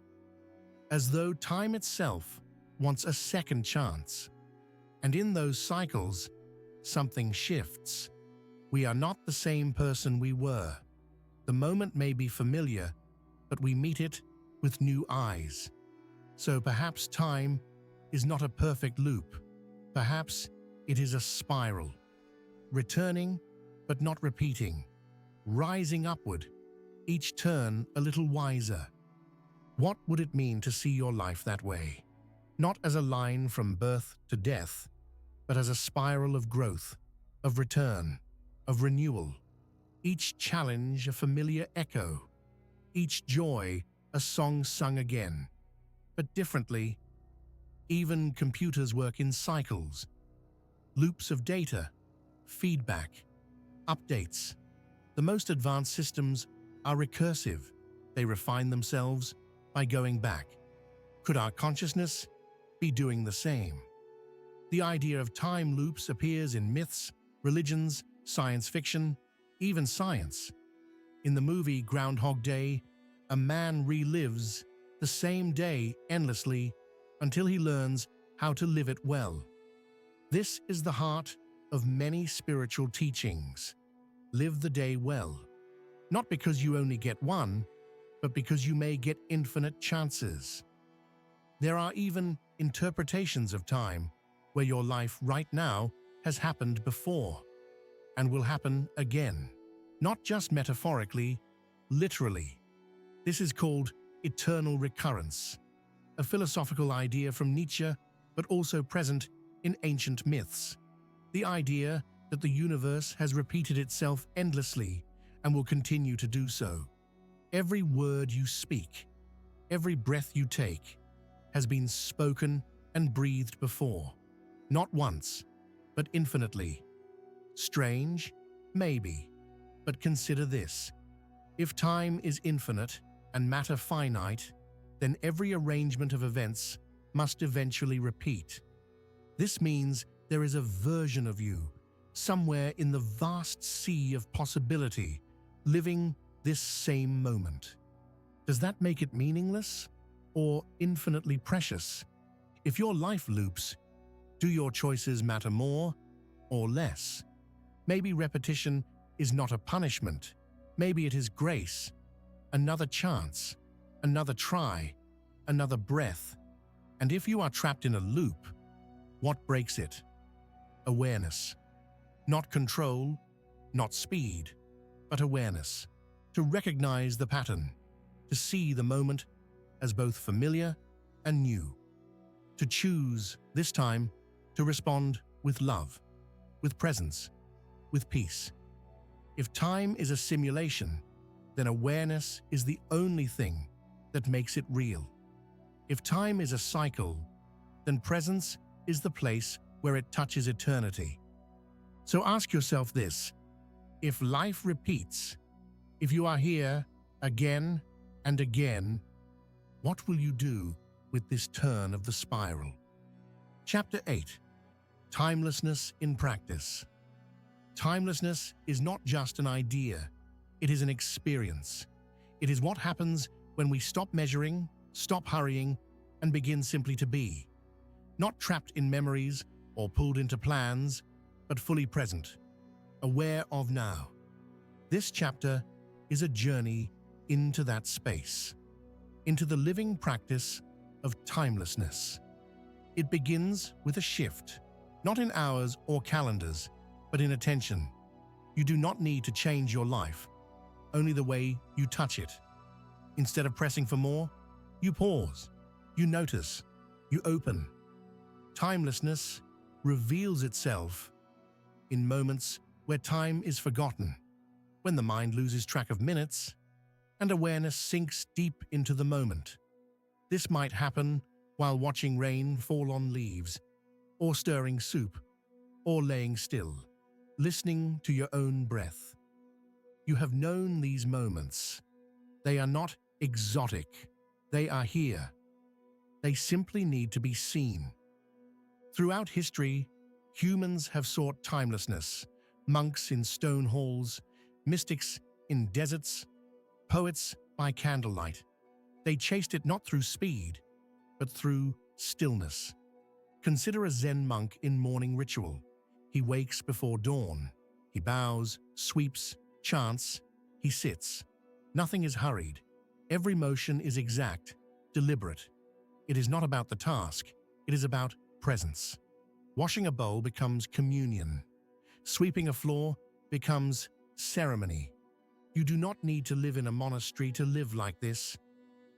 A: As though time itself wants a second chance. And in those cycles, something shifts. We are not the same person we were. The moment may be familiar, but we meet it with new eyes. So perhaps time is not a perfect loop. Perhaps it is a spiral. Returning, but not repeating. Rising upward, each turn a little wiser. What would it mean to see your life that way? Not as a line from birth to death, but as a spiral of growth, of return, of renewal. Each challenge a familiar echo. Each joy a song sung again, but differently. Even computers work in cycles. Loops of data, feedback, updates. The most advanced systems are recursive. They refine themselves by going back. Could our consciousness be doing the same? The idea of time loops appears in myths, religions, science fiction, even science. In the movie Groundhog Day, a man relives the same day endlessly until he learns how to live it well. This is the heart of many spiritual teachings. Live the day well. Not because you only get one, but because you may get infinite chances. There are even interpretations of time where your life right now has happened before and will happen again. Not just metaphorically, literally. This is called eternal recurrence, a philosophical idea from Nietzsche, but also present in ancient myths. The idea that the universe has repeated itself endlessly and will continue to do so. Every word you speak, every breath you take, has been spoken and breathed before. Not once, but infinitely. Strange? Maybe. But consider this. If time is infinite and matter finite, then every arrangement of events must eventually repeat. This means there is a version of you, somewhere in the vast sea of possibility, living this same moment. Does that make it meaningless or infinitely precious? If your life loops, do your choices matter more or less? Maybe repetition is not a punishment. Maybe it is grace, another chance, another try, another breath. And if you are trapped in a loop, what breaks it? Awareness. Not control, not speed, but awareness. To recognize the pattern, to see the moment as both familiar and new. To choose, this time, to respond with love, with presence, with peace. If time is a simulation, then awareness is the only thing that makes it real. If time is a cycle, then presence is the place where it touches eternity. So ask yourself this: if life repeats, if you are here again and again, what will you do with this turn of the spiral? Chapter 8. Timelessness in Practice. Timelessness is not just an idea, it is an experience. It is what happens when we stop measuring, stop hurrying, and begin simply to be. Not trapped in memories or pulled into plans, but fully present, aware of now. This chapter is a journey into that space, into the living practice of timelessness. It begins with a shift, not in hours or calendars, but in attention. You do not need to change your life, only the way you touch it. Instead of pressing for more, you pause, you notice, you open. Timelessness reveals itself in moments where time is forgotten, when the mind loses track of minutes and awareness sinks deep into the moment. This might happen while watching rain fall on leaves, or stirring soup, or laying still, listening to your own breath. You have known these moments. They are not exotic. They are here. They simply need to be seen. Throughout history, humans have sought timelessness. Monks in stone halls, mystics in deserts, poets by candlelight. They chased it not through speed, but through stillness. Consider a Zen monk in morning ritual. He wakes before dawn. He bows, sweeps, chants. He sits. Nothing is hurried. Every motion is exact, deliberate. It is not about the task. It is about presence. Washing a bowl becomes communion. Sweeping a floor becomes ceremony. You do not need to live in a monastery to live like this.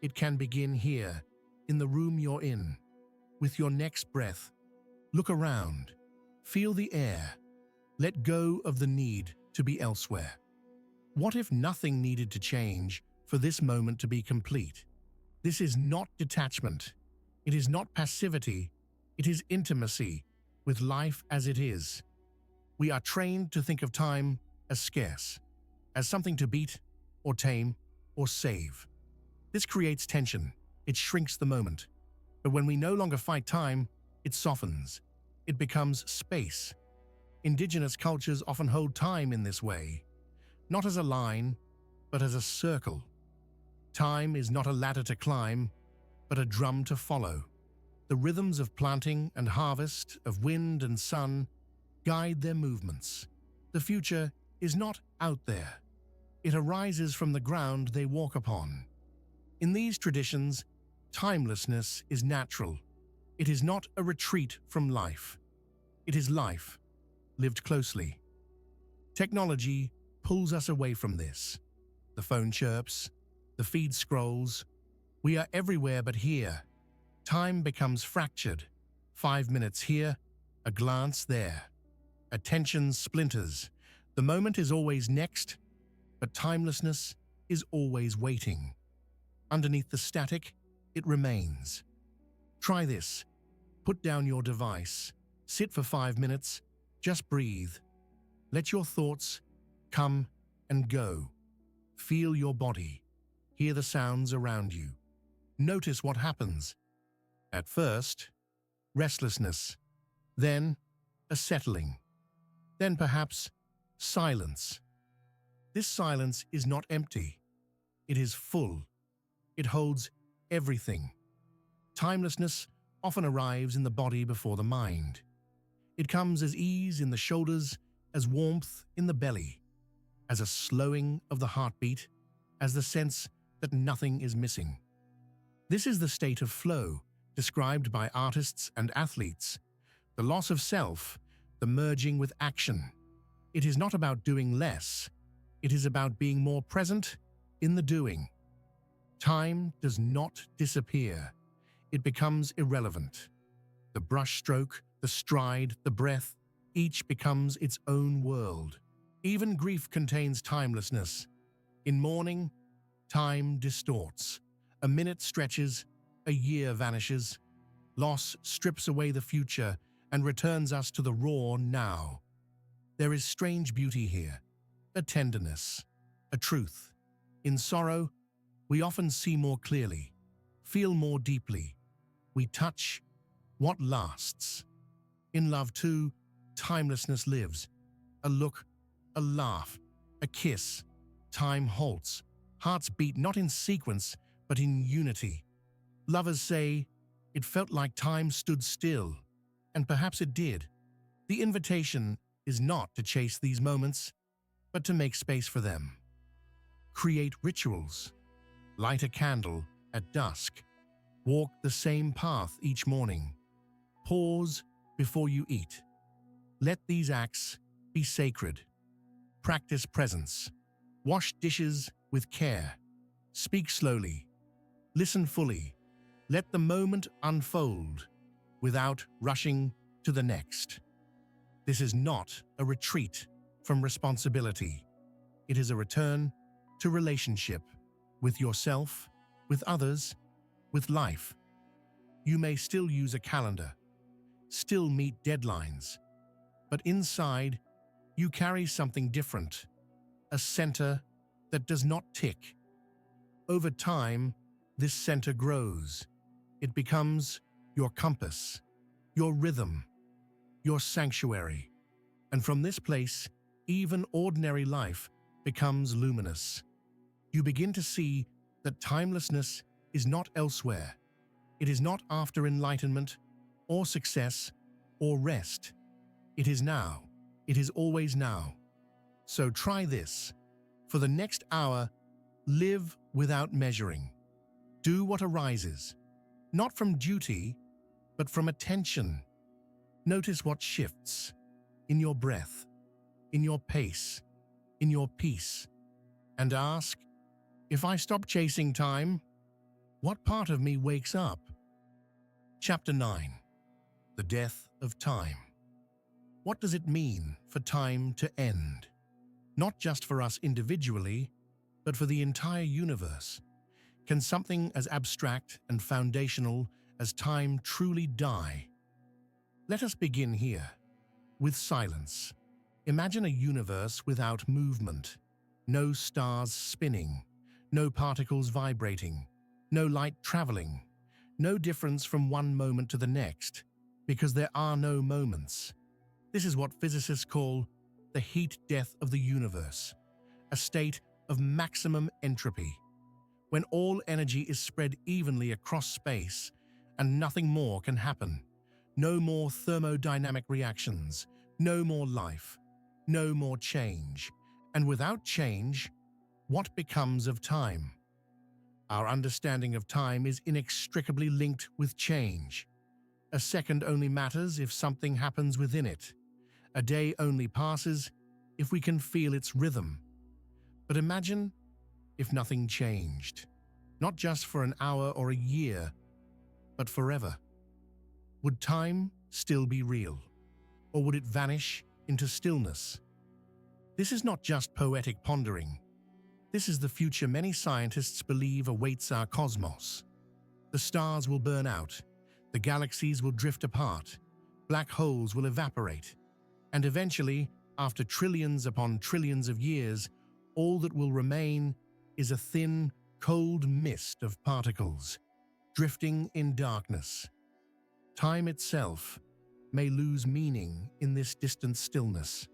A: It can begin here, in the room you're in. With your next breath, look around. Feel the air. Let go of the need to be elsewhere. What if nothing needed to change for this moment to be complete? This is not detachment. It is not passivity. It is intimacy with life as it is. We are trained to think of time as scarce, as something to beat or tame or save. This creates tension. It shrinks the moment. But when we no longer fight time, it softens. It becomes space. Indigenous cultures often hold time in this way, not as a line, but as a circle. Time is not a ladder to climb, but a drum to follow. The rhythms of planting and harvest, of wind and sun, guide their movements. The future is not out there. It arises from the ground they walk upon. In these traditions, timelessness is natural. It is not a retreat from life. It is life, lived closely. Technology pulls us away from this. The phone chirps, the feed scrolls. We are everywhere but here. Time becomes fractured. 5 minutes here, a glance there. Attention splinters. The moment is always next, but timelessness is always waiting. Underneath the static, it remains. Try this. Put down your device. Sit for 5 minutes. Just breathe. Let your thoughts come and go. Feel your body. Hear the sounds around you. Notice what happens. At first, restlessness. Then, a settling. Then perhaps, silence. This silence is not empty. It is full. It holds everything. Timelessness often arrives in the body before the mind. It comes as ease in the shoulders, as warmth in the belly, as a slowing of the heartbeat, as the sense that nothing is missing. This is the state of flow, described by artists and athletes, the loss of self, the merging with action. It is not about doing less. It is about being more present in the doing. Time does not disappear. It becomes irrelevant. The brushstroke, the stride, the breath, each becomes its own world. Even grief contains timelessness. In mourning, time distorts. A minute stretches, a year vanishes. Loss strips away the future and returns us to the raw now. There is strange beauty here, a tenderness, a truth. In sorrow, we often see more clearly, feel more deeply. We touch what lasts. In love, too, timelessness lives. A look, a laugh, a kiss. Time halts. Hearts beat not in sequence, but in unity. Lovers say, it felt like time stood still, and perhaps it did. The invitation is not to chase these moments, but to make space for them. Create rituals. Light a candle at dusk. Walk the same path each morning. Pause before you eat. Let these acts be sacred. Practice presence. Wash dishes with care. Speak slowly. Listen fully. Let the moment unfold without rushing to the next. This is not a retreat from responsibility. It is a return to relationship with yourself, with others, with life. You may still use a calendar, still meet deadlines, but inside, you carry something different, a center that does not tick. Over time, this center grows. It becomes your compass, your rhythm, your sanctuary. And from this place, even ordinary life becomes luminous. You begin to see that timelessness is not elsewhere. It is not after enlightenment, or success, or rest. It is now. It is always now. So try this. For the next hour, live without measuring. Do what arises, not from duty, but from attention. Notice what shifts in your breath, in your pace, in your peace, and ask, if I stop chasing time, what part of me wakes up? Chapter 9. The Death of Time. What does it mean for time to end? Not just for us individually, but for the entire universe. Can something as abstract and foundational as time truly die? Let us begin here, with silence. Imagine a universe without movement, no stars spinning, no particles vibrating, no light traveling, no difference from one moment to the next, because there are no moments. This is what physicists call the heat death of the universe, a state of maximum entropy, when all energy is spread evenly across space and nothing more can happen. No more thermodynamic reactions, no more life, no more change. And without change, what becomes of time? Our understanding of time is inextricably linked with change. A second only matters if something happens within it. A day only passes if we can feel its rhythm. But imagine if nothing changed, not just for an hour or a year, but forever. Would time still be real, or would it vanish into stillness? This is not just poetic pondering. This is the future many scientists believe awaits our cosmos. The stars will burn out, the galaxies will drift apart, black holes will evaporate, and eventually, after trillions upon trillions of years, all that will remain is a thin, cold mist of particles, drifting in darkness. Time itself may lose meaning in this distant stillness,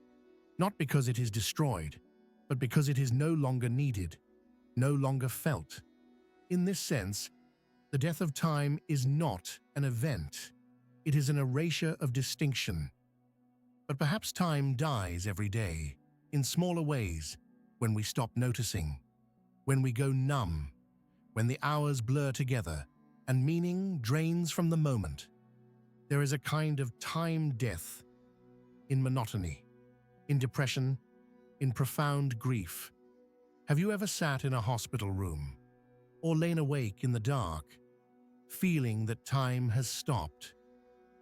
A: not because it is destroyed, but because it is no longer needed, no longer felt. In this sense, the death of time is not an event. It is an erasure of distinction. But perhaps time dies every day, in smaller ways, when we stop noticing, when we go numb, when the hours blur together, and meaning drains from the moment. There is a kind of time death in monotony, in depression, in profound grief. Have you ever sat in a hospital room or lain awake in the dark, feeling that time has stopped,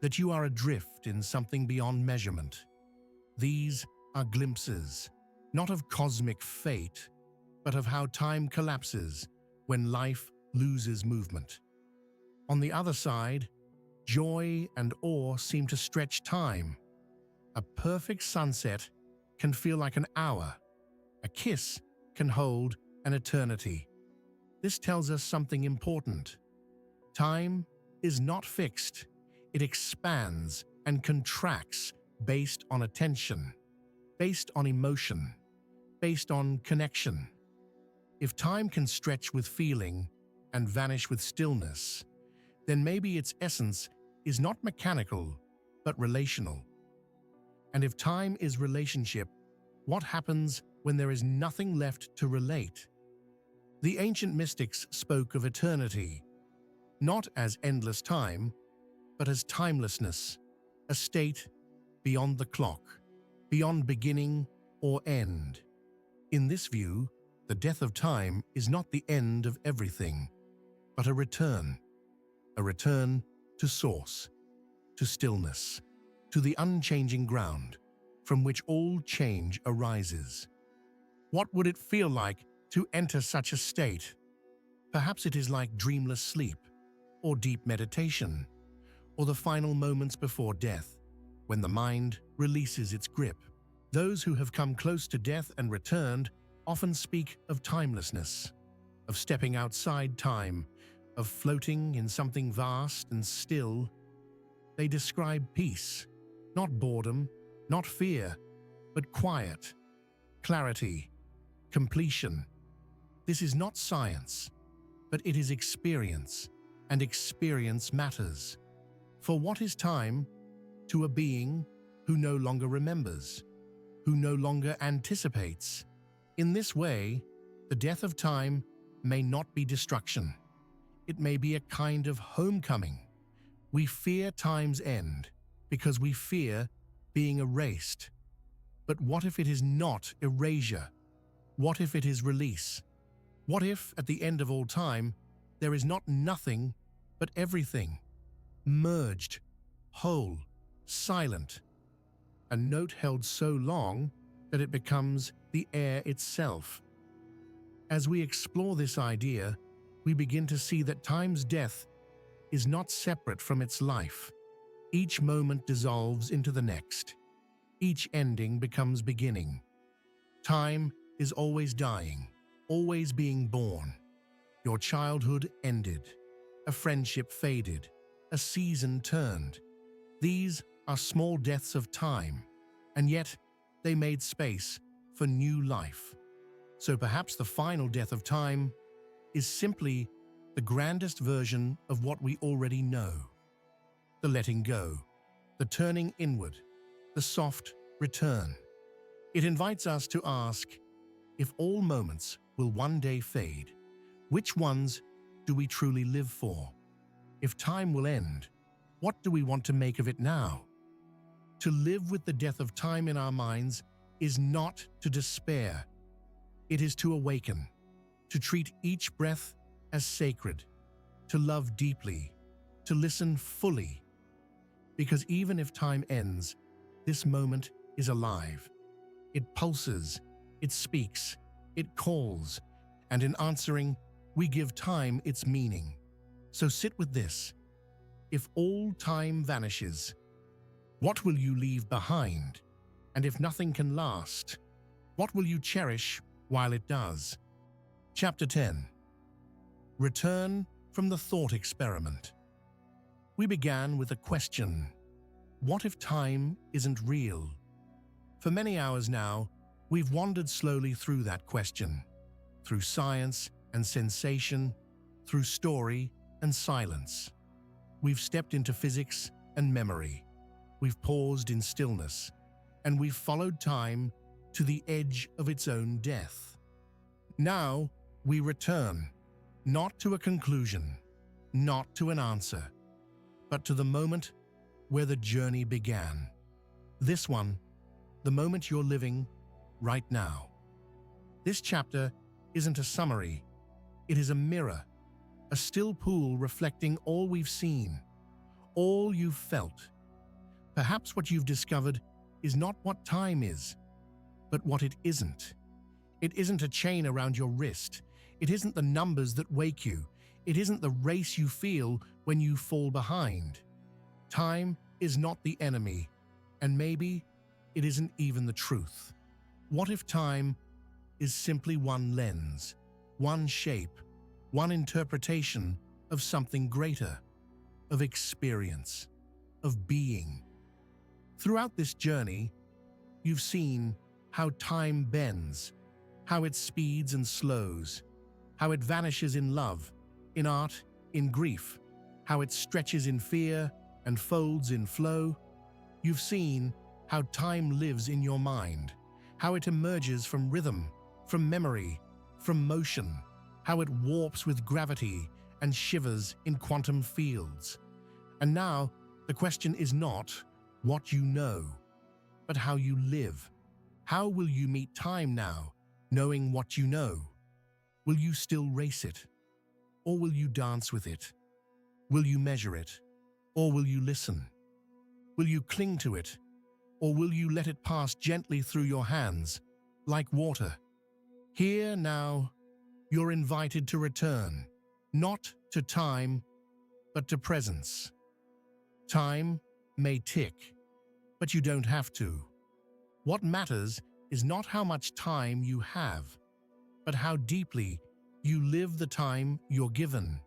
A: that you are adrift in something beyond measurement? These are glimpses, not of cosmic fate, but of how time collapses when life loses movement. On the other side, joy and awe seem to stretch time. A perfect sunset can feel like an hour. A kiss can hold an eternity. This tells us something important. Time is not fixed. It expands and contracts based on attention, based on emotion, based on connection. If time can stretch with feeling and vanish with stillness, then maybe its essence is not mechanical, but relational. And if time is relationship, what happens when there is nothing left to relate? The ancient mystics spoke of eternity, not as endless time, but as timelessness, a state beyond the clock, beyond beginning or end. In this view, the death of time is not the end of everything, but a return to source, to stillness, to the unchanging ground from which all change arises. What would it feel like to enter such a state? Perhaps it is like dreamless sleep, or deep meditation, or the final moments before death, when the mind releases its grip. Those who have come close to death and returned often speak of timelessness, of stepping outside time, of floating in something vast and still. They describe peace, not boredom, not fear, but quiet, clarity, completion. This is not science, but it is experience, and experience matters. For what is time to a being who no longer remembers, who no longer anticipates? In this way, the death of time may not be destruction. It may be a kind of homecoming. We fear time's end because we fear being erased. But what if it is not erasure? What if it is release? What if, at the end of all time, there is not nothing, but everything, merged, whole, silent, a note held so long that it becomes the air itself? As we explore this idea, we begin to see that time's death is not separate from its life. Each moment dissolves into the next. Each ending becomes beginning. Time is always dying, always being born. Your childhood ended. A friendship faded. A season turned. These are small deaths of time, and yet they made space for new life. So perhaps the final death of time is simply the grandest version of what we already know. The letting go, the turning inward, the soft return. It invites us to ask, if all moments will one day fade, which ones do we truly live for? If time will end, what do we want to make of it now? To live with the death of time in our minds is not to despair. It is to awaken, to treat each breath as sacred, to love deeply, to listen fully. Because even if time ends, this moment is alive. It pulses, it speaks, it calls, and in answering, we give time its meaning. So sit with this. If all time vanishes, what will you leave behind? And if nothing can last, what will you cherish while it does? Chapter 10. Return from the thought experiment. We began with a question. What if time isn't real? For many hours now, we've wandered slowly through that question, through science and sensation, through story and silence. We've stepped into physics and memory. We've paused in stillness, and we've followed time to the edge of its own death. Now we return, not to a conclusion, not to an answer, but to the moment where the journey began. This one, the moment you're living right now. This chapter isn't a summary, it is a mirror, a still pool reflecting all we've seen, all you've felt. Perhaps what you've discovered is not what time is, but what it isn't. It isn't a chain around your wrist. It isn't the numbers that wake you. It isn't the race you feel when you fall behind. Time is not the enemy, and maybe it isn't even the truth. What if time is simply one lens, one shape, one interpretation of something greater, of experience, of being? Throughout this journey, you've seen how time bends, how it speeds and slows, how it vanishes in love, in art, in grief, how it stretches in fear and folds in flow. You've seen how time lives in your mind, how it emerges from rhythm, from memory, from motion, how it warps with gravity and shivers in quantum fields. And now, the question is not what you know, but how you live. How will you meet time now, knowing what you know? Will you still race it? Or will you dance with it? Will you measure it? Or will you listen? Will you cling to it? Or will you let it pass gently through your hands, like water? Here now, you're invited to return, not to time, but to presence. Time may tick, but you don't have to. What matters is not how much time you have, but how deeply you live the time you're given.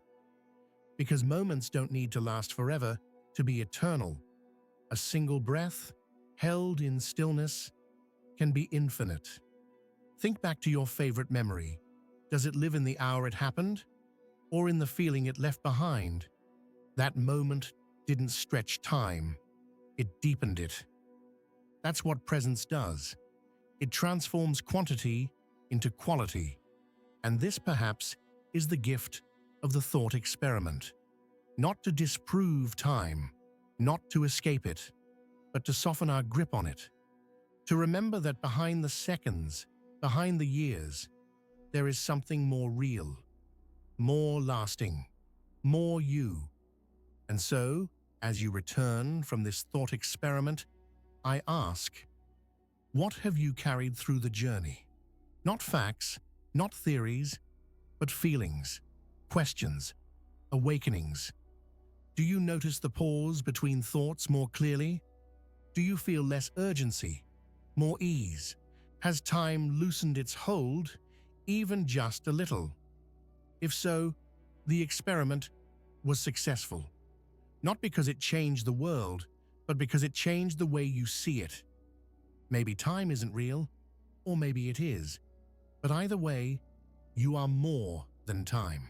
A: Because moments don't need to last forever to be eternal. A single breath, held in stillness, can be infinite. Think back to your favorite memory. Does it live in the hour it happened, or in the feeling it left behind? That moment didn't stretch time, it deepened it. That's what presence does. It transforms quantity into quality. And this, perhaps, is the gift of the thought experiment. Not to disprove time, not to escape it, but to soften our grip on it. To remember that behind the seconds, behind the years, there is something more real, more lasting, more you. And so, as you return from this thought experiment, I ask, what have you carried through the journey? Not facts, not theories, but feelings, questions, awakenings. Do you notice the pause between thoughts more clearly? Do you feel less urgency, more ease? Has time loosened its hold, even just a little? If so, the experiment was successful. Not because it changed the world, but because it changed the way you see it. Maybe time isn't real, or maybe it is. But either way, you are more than time.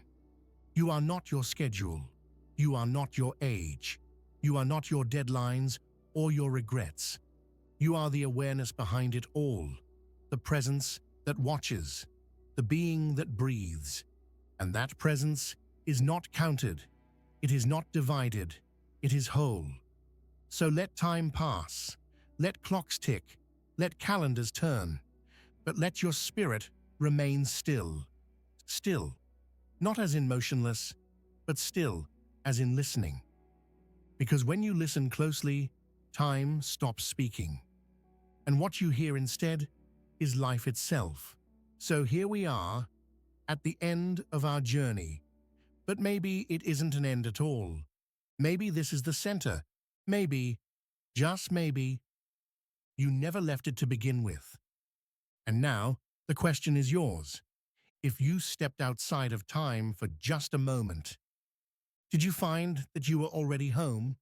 A: You are not your schedule. You are not your age. You are not your deadlines or your regrets. You are the awareness behind it all, the presence that watches, the being that breathes. And that presence is not counted. It is not divided. It is whole. So let time pass. Let clocks tick. Let calendars turn. But let your spirit remain still. Still, not as in motionless, but still as in listening. Because when you listen closely, time stops speaking. And what you hear instead is life itself. So here we are, at the end of our journey. But maybe it isn't an end at all. Maybe this is the center. Maybe, just maybe, you never left it to begin with. And now, the question is yours. If you stepped outside of time for just a moment, did you find that you were already home?